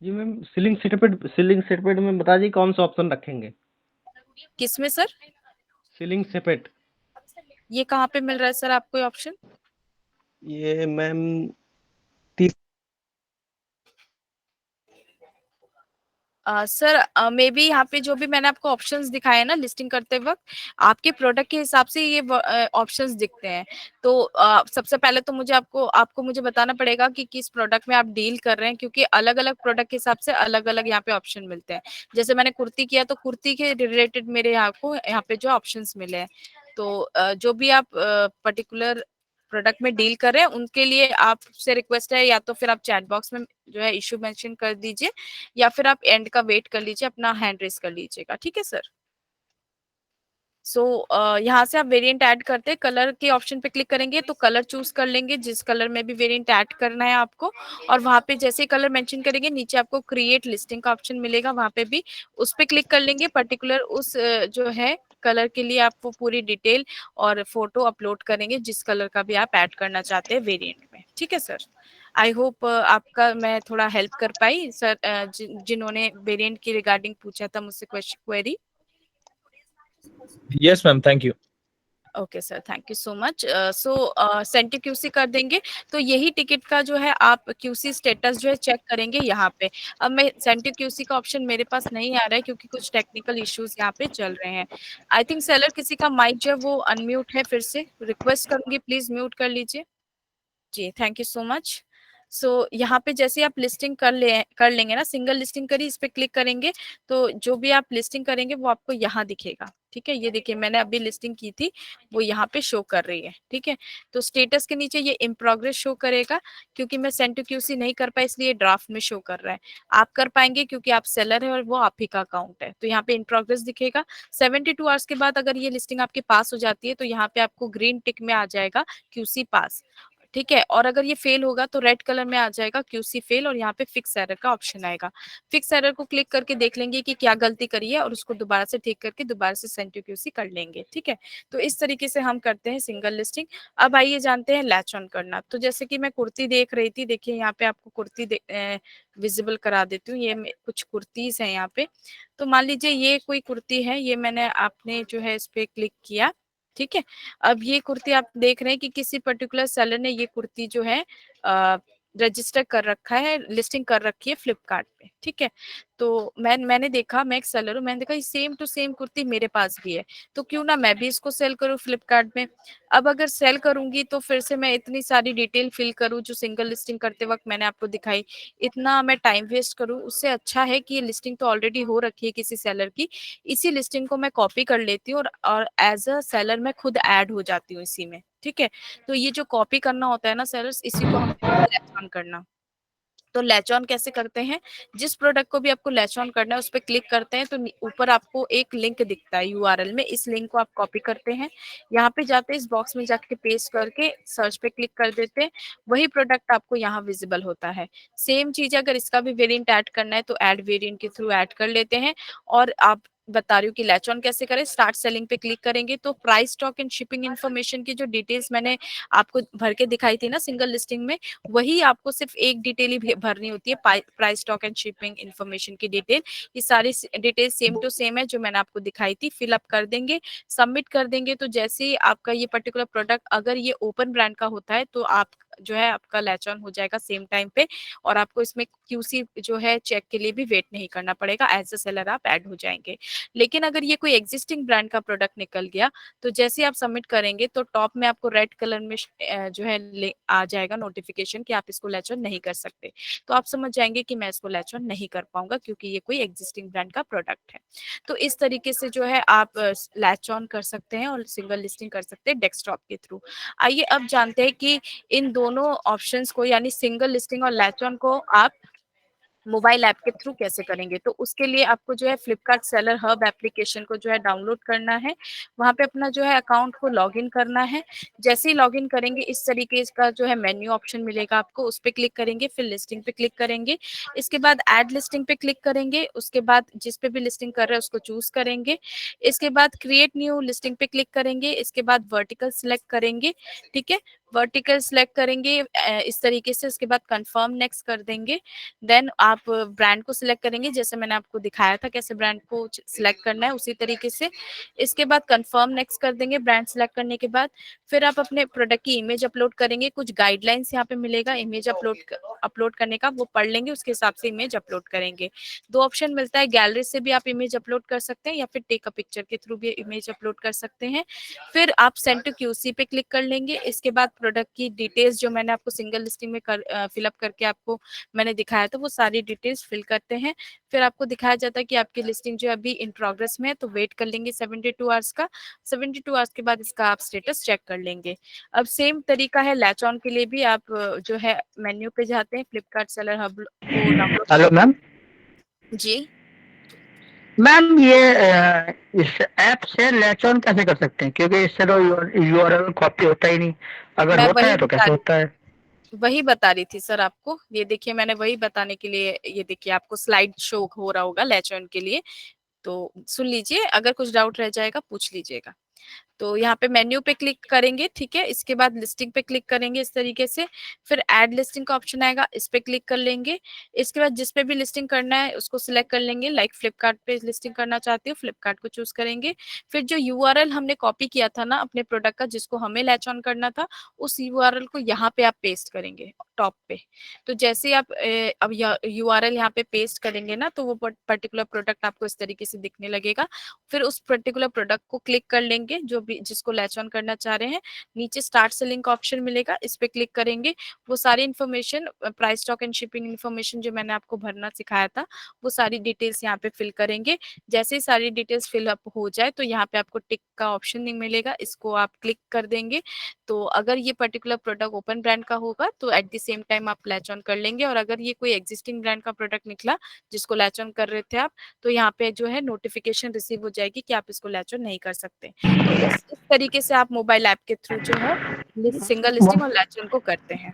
जी मैम, सीलिंग सेपरेट में बता दी कौन सा ऑप्शन रखेंगे? किसमें सर? सीलिंग सेपरेट ये कहाँ पे मिल रहा है सर आपको ऑप्शन? ये मैम सर मे बी यहाँ पे जो भी मैंने आपको ऑप्शंस दिखाए हैं ना लिस्टिंग करते वक्त, आपके प्रोडक्ट के हिसाब से ये ऑप्शंस दिखते हैं। तो सबसे पहले तो मुझे आपको मुझे बताना पड़ेगा कि किस प्रोडक्ट में आप डील कर रहे हैं, क्योंकि अलग अलग प्रोडक्ट के हिसाब से अलग अलग यहाँ पे ऑप्शन मिलते हैं। जैसे मैंने कुर्ती किया तो कुर्ती के रिलेटेड मेरे यहाँ पे जो ऑप्शंस मिले हैं। तो जो भी आप पर्टिकुलर प्रोडक्ट में डील कर रहे हैं उनके लिए आपसे रिक्वेस्ट है, या तो फिर आप चैट बॉक्स में जो है इशू मेंशन कर दीजिए, या फिर आप एंड का वेट कर लीजिए, अपना हैंड रेस कर लीजिएगा। ठीक है सर। सो यहाँ से आप वेरिएंट ऐड करते हैं, कलर के ऑप्शन पे क्लिक करेंगे तो कलर चूज कर लेंगे जिस कलर में भी वेरिएंट ऐड करना है आपको, और वहां पे जैसे कलर मेंशन करेंगे नीचे आपको क्रिएट लिस्टिंग का ऑप्शन मिलेगा, वहां पे भी उस पे क्लिक कर लेंगे। पर्टिकुलर उस जो है कलर के लिए आप वो पूरी डिटेल और फोटो अपलोड करेंगे जिस कलर का भी आप ऐड करना चाहते हैं वेरिएंट में। ठीक है सर। आई होप आपका मैं थोड़ा हेल्प कर पाई सर, जिन्होंने वेरिएंट की रिगार्डिंग पूछा था मुझसे query. Yes ma'am, thank you. Okay sir, thank you so much. So send to QC कर देंगे तो यही टिकट का जो है आप क्यूसी स्टेटस जो है चेक करेंगे यहाँ पे। अब मैं सेंड टू क्यूसी का ऑप्शन मेरे पास नहीं आ रहा है क्योंकि कुछ टेक्निकल इश्यूज यहाँ पे चल रहे हैं। आई थिंक सेलर किसी का माइक जो है वो अनम्यूट है, फिर से रिक्वेस्ट करूंगी प्लीज म्यूट कर लीजिए। जी थैंक यू सो मच। सो यहाँ पे जैसे आप लिस्टिंग कर लेंगे ना, सिंगल लिस्टिंग करी, इस पे क्लिक करेंगे तो जो भी आप लिस्टिंग करेंगे वो आपको यहाँ दिखेगा। ठीक है, ये देखिए मैंने अभी लिस्टिंग की थी वो यहाँ पे शो कर रही है। ठीक है, तो स्टेटस के नीचे ये इन प्रोग्रेस शो करेगा, क्योंकि मैं सेंड टू क्यूसी नहीं कर पाई इसलिए ड्राफ्ट में शो कर रहा है। आप कर पाएंगे क्योंकि आप सेलर है और वो आप ही का अकाउंट है, तो यहाँ पे इन प्रोग्रेस दिखेगा। 72 आवर्स के बाद अगर ये लिस्टिंग आपके पास हो जाती है तो यहाँ पे आपको ग्रीन टिक में आ जाएगा क्यूसी पास। ठीक है, और अगर ये फेल होगा तो रेड कलर में आ जाएगा क्यूसी फेल, और यहाँ पे फिक्स एरर का ऑप्शन आएगा। फिक्स एरर को क्लिक करके देख लेंगे कि क्या गलती करी है और उसको दोबारा से ठीक करके दोबारा से सेंड टू क्यूसी कर लेंगे। ठीक है, तो इस तरीके से हम करते हैं सिंगल लिस्टिंग। अब आइए जानते हैं लैच ऑन करना। तो जैसे कि मैं कुर्ती देख रही थी, देखिए यहाँ पे आपको कुर्ती विजिबल करा देती हूँ। ये कुछ कुर्तीज है यहाँ पे। तो मान लीजिए ये कोई कुर्ती है, ये मैंने आपने जो है इस पे क्लिक किया। ठीक है, अब ये कुर्ती आप देख रहे हैं कि किसी पर्टिकुलर सेलर ने ये कुर्ती जो है रजिस्टर कर रखा है, लिस्टिंग कर रखी है फ्लिपकार्ट पे। ठीक है, तो मैंने देखा, मैं एक सेलर हूँ, मैंने देखा सेम टू सेम कुर्ती मेरे पास भी है, तो क्यों ना मैं भी इसको सेल करूँ फ्लिपकार्ट में। अब अगर सेल करूंगी तो फिर से मैं इतनी सारी डिटेल फिल करूँ जो सिंगल लिस्टिंग करते वक्त मैंने आपको दिखाई, इतना मैं टाइम वेस्ट करूँ। उससे अच्छा है कि ये लिस्टिंग तो ऑलरेडी हो रखी है किसी सेलर की, इसी लिस्टिंग को मैं कॉपी कर लेती हूँ और एज अ सेलर मैं खुद ऐड हो जाती हूँ इसी में। ठीक है, तो ये जो कॉपी करना होता है ना सेलर्स, इसी को हम करना। तो लैच ऑन कैसे करते हैं, जिस प्रोडक्ट को भी आपको लैच ऑन करना है उस पर क्लिक करते हैं तो ऊपर आपको एक लिंक दिखता है यूआरएल में, इस लिंक को आप कॉपी करते हैं, यहाँ पे जाते हैं, इस बॉक्स में जाके पेस्ट करके सर्च पे क्लिक कर देते हैं, वही प्रोडक्ट आपको यहाँ विजिबल होता है। सेम चीज अगर इसका भी वेरिएंट ऐड करना है तो ऐड वेरिएंट के थ्रू ऐड कर लेते हैं। और आप बता रही हूँ कि लैच ऑन कैसे करें, स्टार्ट सेलिंग पे क्लिक करेंगे तो price, stock and shipping information की जो डिटेल्स मैंने आपको भर के दिखाई थी ना सिंगल लिस्टिंग में, वही आपको सिर्फ एक डिटेल ही भरनी होती है, price, stock and shipping information की डिटेल। ये सारी डिटेल सेम टू सेम है जो मैंने आपको दिखाई थी, फिलअप कर देंगे, सबमिट कर देंगे। तो जैसे ही आपका ये पर्टिकुलर प्रोडक्ट अगर ये ओपन ब्रांड का होता है तो आप जो है आपका लैच ऑन हो जाएगा सेम टाइम पे, और आपको इसमें क्यूसी जो है चेक के लिए भी वेट नहीं करना पड़ेगा, एज अ सेलर आप ऐड हो जाएंगे। लेकिन अगर ये कोई एग्जिस्टिंग ब्रांड का प्रोडक्ट निकल गया तो जैसे आप सबमिट करेंगे तो टॉप में आपको रेड कलर में जो है आ जाएगा नोटिफिकेशन कि आप इसको लैच ऑन नहीं कर सकते। तो आप समझ जाएंगे कि मैं इसको लैच ऑन नहीं कर पाऊंगा क्योंकि ये कोई एग्जिस्टिंग ब्रांड का प्रोडक्ट है। तो इस तरीके से जो है आप लैच ऑन कर सकते हैं और सिंगल लिस्टिंग कर सकते हैं डेस्कटॉप के थ्रू। आइए अब जानते हैं कि इन दोनों ऑप्शंस को यानी सिंगल लिस्टिंग और लैच ऑन को आप मोबाइल ऐप के थ्रू कैसे करेंगे। तो उसके लिए आपको जो है फ्लिपकार्ट सेलर हब एप्लीकेशन को जो है डाउनलोड करना है, वहां पे अपना जो है अकाउंट को लॉगिन करना है। जैसे ही लॉगिन करेंगे इस तरीके का जो है मेन्यू ऑप्शन मिलेगा आपको, उस पर क्लिक करेंगे, फिर लिस्टिंग पे क्लिक करेंगे, इसके बाद ऐड लिस्टिंग पे क्लिक करेंगे, उसके बाद जिस पे भी लिस्टिंग कर रहे हैं उसको चूज करेंगे, इसके बाद क्रिएट न्यू लिस्टिंग पे क्लिक करेंगे, इसके बाद वर्टिकल सिलेक्ट करेंगे, ठीक है, वर्टिकल सिलेक्ट करेंगे इस तरीके से, उसके बाद कंफर्म नेक्स्ट कर देंगे। देन आप ब्रांड को सिलेक्ट करेंगे, जैसे मैंने आपको दिखाया था कैसे ब्रांड को सिलेक्ट करना है उसी तरीके से। इसके बाद कंफर्म नेक्स्ट कर देंगे ब्रांड सिलेक्ट करने के बाद। फिर आप अपने प्रोडक्ट की इमेज अपलोड करेंगे, कुछ गाइडलाइंस यहाँ पे मिलेगा इमेज अपलोड करने का, वो पढ़ लेंगे, उसके हिसाब से इमेज अपलोड करेंगे। दो ऑप्शन मिलता है, गैलरी से भी आप इमेज अपलोड कर सकते हैं या फिर टेक अ पिक्चर के थ्रू भी इमेज अपलोड कर सकते हैं। फिर आप सेंड टू क्यूसी पे क्लिक कर लेंगे। इसके बाद प्रोडक्ट की डिटेल्स जो मैंने आपको सिंगल लिस्टिंग में फिलअप करके आपको मैंने दिखाया था वो सारी डिटेल्स फिल करते हैं। फिर आपको दिखाया जाता है कि आपकी लिस्टिंग जो अभी इन प्रोग्रेस में है, तो वेट कर लेंगे 72 आवर्स का। 72 आवर्स के बाद इसका आप स्टेटस चेक कर लेंगे। अब सेम तरीका है लैच ऑन के लिए भी, आप जो है मेन्यू पे जाते हैं, फ्लिपकार्ट सेलर हब को डाउनलोड। Hello ma'am. जी मैम ये इस ऐप से लैच ऑन कैसे कर सकते हैं, क्योंकि इससे तो यूआरएल कॉपी होता ही नहीं, अगर मैं होता है तो कैसे होता है? वही बता रही थी सर आपको, ये देखिए मैंने वही बताने के लिए, ये देखिए आपको स्लाइड शो हो रहा होगा लैच ऑन के लिए, तो सुन लीजिए, अगर कुछ डाउट रह जाएगा पूछ लीजिएगा। तो यहाँ पे मेन्यू पे क्लिक करेंगे, ठीक है, इसके बाद लिस्टिंग पे क्लिक करेंगे इस तरीके से, फिर ऐड लिस्टिंग का ऑप्शन आएगा, इस पे क्लिक कर लेंगे। इसके बाद जिस पे भी लिस्टिंग करना है उसको सिलेक्ट कर लेंगे, लाइक फ्लिपकार्ट पे लिस्टिंग करना चाहती हूँ, फ्लिपकार्ट को चूज करेंगे। फिर जो यूआरएल हमने कॉपी किया था ना अपने प्रोडक्ट का, जिसको हमें लैच ऑन करना था, उस यूआरएल को यहाँ पे आप पेस्ट करेंगे टॉप पे। तो जैसे आप अब यूआरएल यहाँ पे पेस्ट करेंगे ना, तो वो पर्टिकुलर प्रोडक्ट आपको इस तरीके से दिखने लगेगा। फिर उस पर्टिकुलर प्रोडक्ट को क्लिक कर लेंगे जो भी जिसको लैच ऑन करना चाह रहे हैं, नीचे स्टार्ट सेलिंग का ऑप्शन मिलेगा, इस पे क्लिक करेंगे। वो सारी information, price, stock and shipping information जो मैंने आपको भरना सिखाया था, वो सारी डिटेल्स यहाँ पे फिल करेंगे। जैसे ही सारी डिटेल्स फिल अप हो जाए तो यहाँ पे आपको टिक का ऑप्शन नहीं मिलेगा, इसको आप क्लिक कर देंगे। तो अगर ये पर्टिकुलर प्रोडक्ट ओपन ब्रांड का होगा तो एट द सेम टाइम आप लैच ऑन कर लेंगे, और अगर ये कोई एग्जिस्टिंग ब्रांड का प्रोडक्ट निकला जिसको लैच ऑन कर रहे थे आप, तो यहाँ पे जो है नोटिफिकेशन रिसीव हो जाएगी कि आप इसको लैच ऑन नहीं कर सकते। तो इस तरीके से आप मोबाइल ऐप के थ्रू जो है सिंगल लिस्टिंग और लैच ऑन को करते हैं।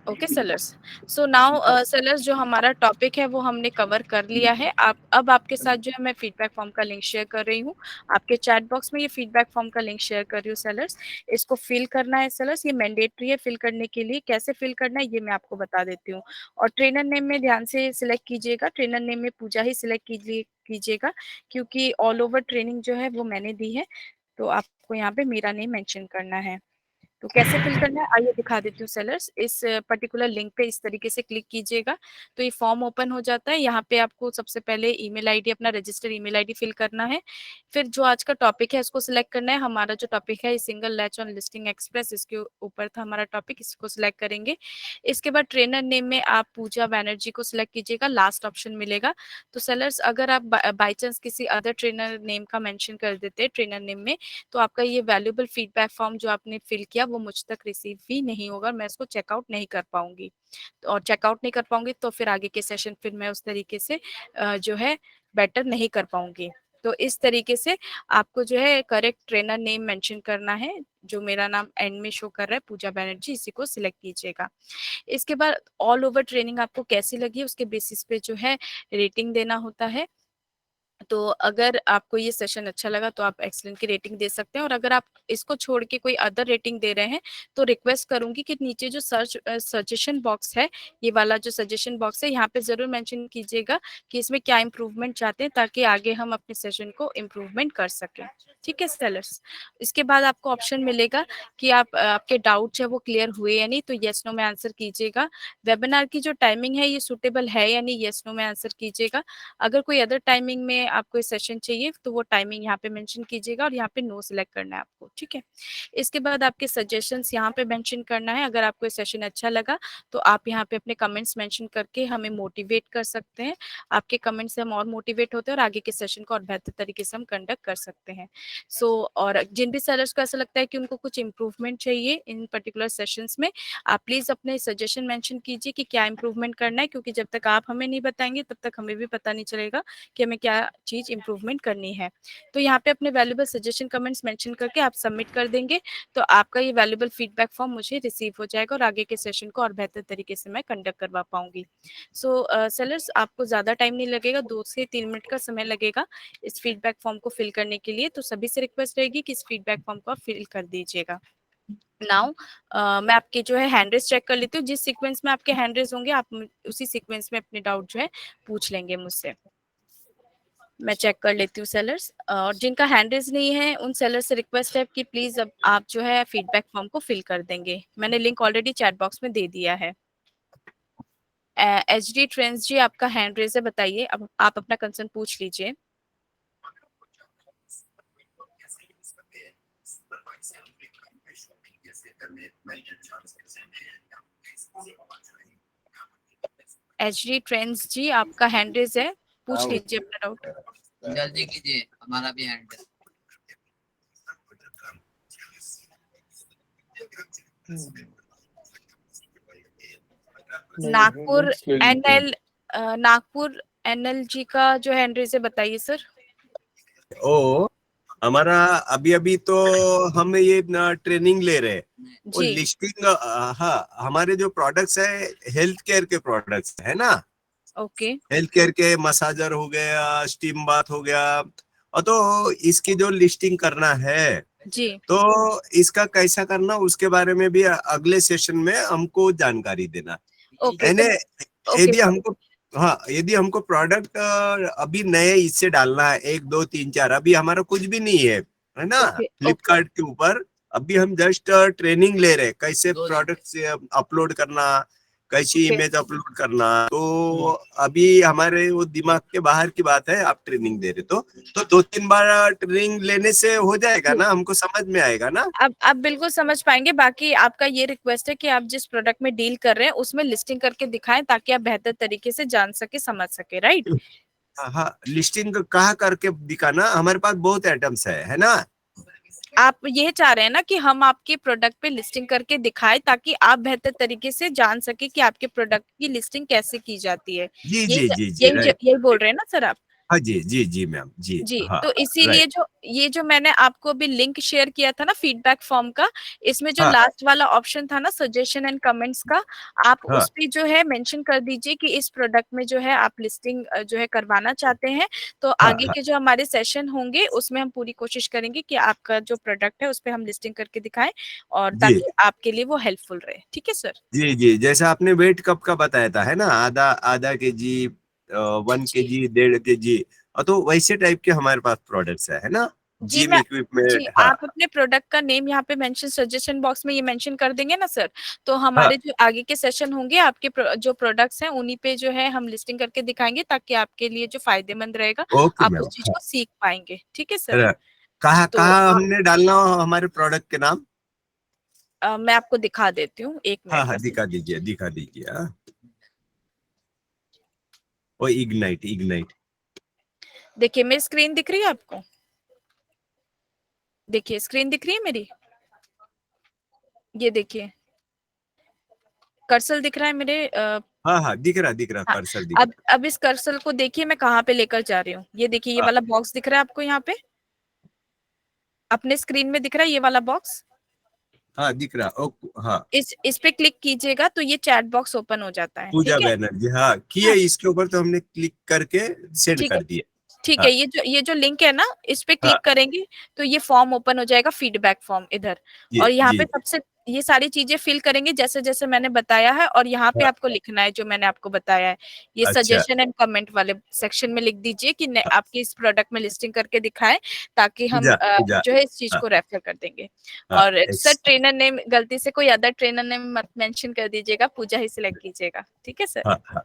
Okay sellers, so now sellers जो हमारा टॉपिक है वो हमने कवर कर लिया है। आप अब आपके साथ जो है मैं फीडबैक फॉर्म का लिंक शेयर कर रही हूँ, आपके चैट बॉक्स में ये फीडबैक फॉर्म का लिंक शेयर कर रही हूँ सेलर्स। इसको फिल करना है सेलर्स, ये मैंडेटरी है फिल करने के लिए। कैसे फिल करना है ये मैं आपको बता देती हूँ। और ट्रेनर नेम में ध्यान से सिलेक्ट कीजिएगा, ट्रेनर नेम में पूजा ही सिलेक्ट कीजिएगा, क्योंकि ऑल ओवर ट्रेनिंग जो है वो मैंने दी है, तो आपको यहाँ पे मेरा नेम मेंशन करना है। तो कैसे फिल करना है आइए दिखा देती हूँ सेलर्स। इस पर्टिकुलर लिंक पे इस तरीके से क्लिक कीजिएगा तो ये फॉर्म ओपन हो जाता है। यहाँ पे आपको सबसे पहले ईमेल आईडी, अपना रजिस्टर ईमेल आईडी फिल करना है। फिर जो आज का टॉपिक है उसको सिलेक्ट करना है। हमारा जो टॉपिक है single latch on listing express, इसके ऊपर था हमारा टॉपिक, इसको सिलेक्ट करेंगे। इसके बाद ट्रेनर नेम में आप पूजा बैनर्जी को सिलेक्ट कीजिएगा, लास्ट ऑप्शन मिलेगा। तो सेलर्स अगर आप बाई चांस किसी अदर ट्रेनर नेम का मेंशन कर देते हैं ट्रेनर नेम में, तो आपका ये वैल्यूएबल फीडबैक फॉर्म जो आपने फिल किया वो मुझ तक रिसीव भी नहीं होगा, मैं इसको चेकआउट नहीं कर पाऊंगी। और चेकआउट नहीं कर पाऊंगी तो फिर आगे के सेशन फिर मैं उस तरीके से जो है बेटर नहीं कर पाऊंगी। तो इस तरीके से आपको जो है करेक्ट ट्रेनर नेम मेंशन करना है, जो मेरा नाम एंड में शो कर रहा है पूजा बैनर्जी, इसी को सिलेक्ट कीजिएगा। इसके बाद ऑल ओवर ट्रेनिंग आपको कैसी लगी उसके बेसिस पे जो है रेटिंग देना होता है। तो अगर आपको ये सेशन अच्छा लगा तो आप एक्सीलेंट की रेटिंग दे सकते हैं, और अगर आप इसको छोड़ के कोई अदर रेटिंग दे रहे हैं तो रिक्वेस्ट करूंगी कि नीचे जो सजेशन बॉक्स है, ये वाला जो सजेशन बॉक्स है, यहाँ पे जरूर मेंशन कीजिएगा कि इसमें क्या इंप्रूवमेंट चाहते हैं, ताकि आगे हम अपने सेशन को इम्प्रूवमेंट कर सकें। ठीक है सेलर्स, इसके बाद आपको ऑप्शन मिलेगा कि आप आपके डाउट है वो क्लियर हुए या नहीं, तो येस नो में आंसर कीजिएगा। वेबिनार की जो टाइमिंग है ये सुटेबल है या नहीं, येस नो में आंसर कीजिएगा। अगर कोई अदर टाइमिंग में आपको सेशन चाहिए तो वो टाइमिंग यहाँ पे मेंशन कीजिएगा और यहाँ पे नो सिलेक्ट करना है आपको। ठीक है, इसके बाद आपके सजेशंस यहाँ पे मेंशन करना है। अगर आपको सेशन अच्छा लगा तो आप यहाँ पे अपने कमेंट्स मेंशन करके हमें मोटिवेट कर सकते हैं। आपके कमेंट्स से हम और मोटिवेट होते हैं और आगे के सेशन को और बेहतर तरीके से हम कंडक्ट कर सकते हैं। और जिन भी सेलर्स को ऐसा लगता है कि उनको कुछ इंप्रूवमेंट चाहिए इन पर्टिकुलर सेशंस में, आप प्लीज अपने सजेशन मेंशन कीजिए कि क्या इंप्रूवमेंट करना है, क्योंकि जब तक आप हमें नहीं बताएंगे तब तक हमें भी पता नहीं चलेगा कि हमें क्या चीज इंप्रूवमेंट करनी है। तो यहाँ पे अपने वैल्यूएबल सजेशन कमेंट्स मेंशन करके आप सबमिट कर देंगे तो आपका ये वैल्यूएबल फीडबैक फॉर्म मुझे रिसीव हो जाएगा और आगे के सेशन को और बेहतर तरीके से मैं कंडक्ट करवा पाऊंगी। सेलर्स, आपको ज्यादा टाइम नहीं लगेगा, 2 से 3 मिनट का समय लगेगा इस फीडबैक फॉर्म को फिल करने के लिए। तो सभी से रिक्वेस्ट रहेगी कि इस फीडबैक फॉर्म को आप फिल कर दीजिएगा। नाउ मैं आपके जो है हैंड रेज चेक कर लेती हूँ। जिस सीक्वेंस में आपके हैंड रेज होंगे आप उसी सीक्वेंस में अपने डाउट जो है पूछ लेंगे मुझसे। मैं चेक कर लेती हूँ सेलर्स, और जिनका हैंड रेज नहीं है उन सेलर्स से रिक्वेस्ट है कि प्लीज अब आप जो है फीडबैक फॉर्म को फिल कर देंगे। मैंने लिंक ऑलरेडी चैट बॉक्स में दे दिया है। एच डी ट्रेंड्स जी, आपका हैंड रेज है, बताइए, अब आप अपना कंसर्न पूछ लीजिए। एच डी ट्रेंड्स जी, आपका हैंड रेज है, पूछ लीजिए अपना डाउट। जल्दी कीजिए, हमारा भी हैंड है। नागपुर एनएल, नागपुर एनएल जी का जो हैंड रेज है, बताइए सर। ओ हमारा अभी अभी तो हम ये ट्रेनिंग ले रहे हैं वो जी लिस्टिंग। हाँ, हमारे जो प्रोडक्ट्स है हेल्थ केयर के प्रोडक्ट्स है ना, ओके हेल्थ केयर के मसाजर हो गया, स्टीम बाथ हो गया, और तो इसकी जो लिस्टिंग करना है जी तो इसका कैसा करना उसके बारे में भी अगले सेशन में हमको जानकारी देना। ओके यानी ओके यदि हमको, हाँ, यदि हमको प्रोडक्ट अभी नए इससे डालना है 1 2 3 4, अभी हमारा कुछ भी नहीं है ना ओके फ्लिपकार्ट के ऊपर, अभी हम जस्ट ट्रेनिंग ले रहे हैं कैसे प्रोडक्ट अपलोड करना, कैसी ओके इमेज अपलोड करना। तो अभी हमारे वो दिमाग के बाहर की बात है, आप ट्रेनिंग दे रहे तो 2-3 बार ट्रेनिंग लेने से हो जाएगा ना, हमको समझ में आएगा ना। अब आप बिल्कुल समझ पाएंगे। बाकी आपका ये रिक्वेस्ट है कि आप जिस प्रोडक्ट में डील कर रहे हैं उसमें लिस्टिंग करके दिखाएं ताकि आप बेहतर तरीके से जान सके, समझ सके, राइट? हाँ, लिस्टिंग कहाँ करके दिखाना, हमारे पास बहुत आइटम्स है ना। आप ये चाह रहे हैं ना कि हम आपके प्रोडक्ट पे लिस्टिंग करके दिखाएं ताकि आप बेहतर तरीके से जान सके कि आपके प्रोडक्ट की लिस्टिंग कैसे की जाती है। जी यही जी जी जी यही राइट। यही बोल रहे हैं ना सर आप? हाँ जी जी जी मैम जी। जी, हाँ तो इसीलिए राइट। जो ये जो मैंने आपको अभी लिंक शेयर किया था ना फीडबैक फॉर्म का, इसमें जो हाँ लास्ट वाला ऑप्शन था ना सजेशन एंड कमेंट्स का, आप हाँ उस पे जो है मेंशन कर दीजिए कि इस प्रोडक्ट में जो है आप लिस्टिंग जो है करवाना चाहते हैं। तो हाँ आगे हाँ के जो हमारे सेशन होंगे उसमें हम पूरी कोशिश करेंगे कि आपका जो प्रोडक्ट है उस पे हम लिस्टिंग करके दिखाएं, और जी ताकि आपके लिए वो हेल्पफुल रहे। ठीक है सर? जी जी, जैसा आपने वेट कप का बताया था है ना, आधा आधा केजी, 1 जी केजी, 1.5 केजी, तो वैसे टाइप के हमारे पास प्रोडक्ट्स है ना, जी जिम मैं जी, इक्विपमेंट। हाँ आप अपने प्रोडक्ट का नेम यहाँ पे मेंशन सजेशन बॉक्स में ये मेंशन कर देंगे ना सर, तो हाँ हमारे जो आगे के सेशन होंगे आपके जो प्रोडक्ट्स हैं उन्हीं पे जो है हम लिस्टिंग करके दिखाएंगे ताकि आपके लिए जो फायदेमंद रहेगा ओके आप उस मैम। चीज हाँ को सीख पाएंगे। ठीक है सर? कहाँ तो कहाँ हमने डालना हो हमारे प्रोडक्ट के नाम। मैं आपको दिखा देती हूँ, 1 हाँ मिनट हाँ, बस। दिखा दीजिए। हाँ, वो इग्नाइट इग्नाइट। देखिए मेरी स्क्रीन दिख रही है आपको? देखिए स्क्रीन दिख रही है मेरी? ये देखिए कर्सर दिख रहा है मेरे हाँ हाँ दिख रहा हाँ, कर्सर दिख रहा। अब इस कर्सर को देखिए मैं कहाँ पे लेकर जा रही हूँ। ये देखिए ये हाँ। वाला बॉक्स दिख रहा है आपको यहाँ पे अपने स्क्रीन में दिख रहा है ये वाला बॉक्स। हाँ दिख रहा। हाँ इस पे क्लिक कीजिएगा तो ये चैट बॉक्स ओपन हो जाता है। पूजा ठीक है, बैनर्जी, हाँ किए, हाँ, इसके ऊपर तो हमने क्लिक करके सेंड ठीक है, कर दिए। ठीक हाँ है। ये जो लिंक है ना इस पे हाँ क्लिक करेंगे तो ये फॉर्म ओपन हो जाएगा, फीडबैक फॉर्म इधर। जी और यहाँ जी पे सबसे ये सारी चीजें फिल करेंगे जैसे जैसे मैंने बताया है, और यहाँ पे हाँ। आपको लिखना है जो मैंने आपको बताया है। ये अच्छा सजेशन एंड कमेंट वाले सेक्शन में लिख दीजिए कि आपकी इस प्रोडक्ट में लिस्टिंग करके दिखाएं, ताकि हम पूजा पूजा। जो है इस चीज हाँ को रेफर कर देंगे। हाँ और सर ट्रेनर नेम गलती से कोई अदर ट्रेनर नेम मत मेंशन कर दीजिएगा, पूजा ही सिलेक्ट कीजिएगा। ठीक है सर। हाँ हाँ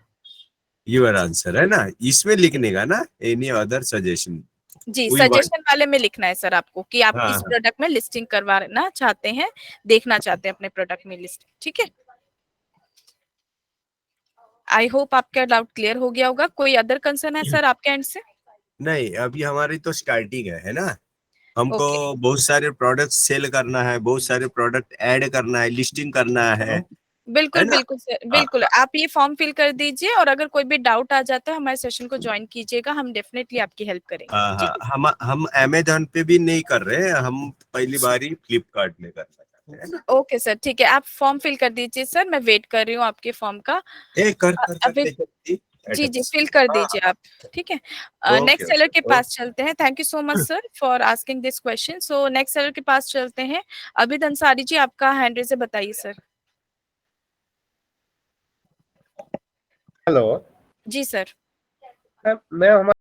योर आंसर है ना, इसमें लिखने का ना, एनी अदर सजेशन जी वी वांट। सजेशन वाले में लिखना है सर आपको कि आप हाँ इस हाँ प्रोडक्ट में लिस्टिंग करवाना चाहते हैं, देखना चाहते हैं अपने प्रोडक्ट में लिस्ट। ठीक है, आई होप आपका डाउट क्लियर हो गया होगा। कोई अदर कंसर्न है सर आपके एंड से? नहीं अभी हमारी तो स्टार्टिंग है ना, हमको ओके, बहुत सारे प्रोडक्ट सेल करना है, बहुत सारे प्रोडक्ट ऐड करना है, लिस्टिंग करना है बिल्कुल ना। बिल्कुल सर, हाँ बिल्कुल आप ये फॉर्म फिल कर दीजिए, और अगर कोई भी डाउट आ जाता है हमारे सेशन को ज्वाइन कीजिएगा, हम डेफिनेटली आपकी हेल्प करेंगे। हाँ ठीक हाँ है, हम अमेजोन पे भी नहीं कर रहे हैं, हम पहली बार ही फ्लिपकार्ट में करना चाहते हैं ना। ओके सर, ठीक है, आप फॉर्म फिल कर दीजिए सर, मैं वेट कर रही हूँ आपके फॉर्म का। कर अभी देते जी जी फिल कर हाँ दीजिए आप। ठीक है, ओके नेक्स्ट सेलर के ओके पास चलते हैं। Thank you so much sir for asking this question. So next seller के पास चलते हैं। अभिद अंसारी जी, आपका हैंड रेज है, बताइए सर। हेलो जी सर। मैं हमारे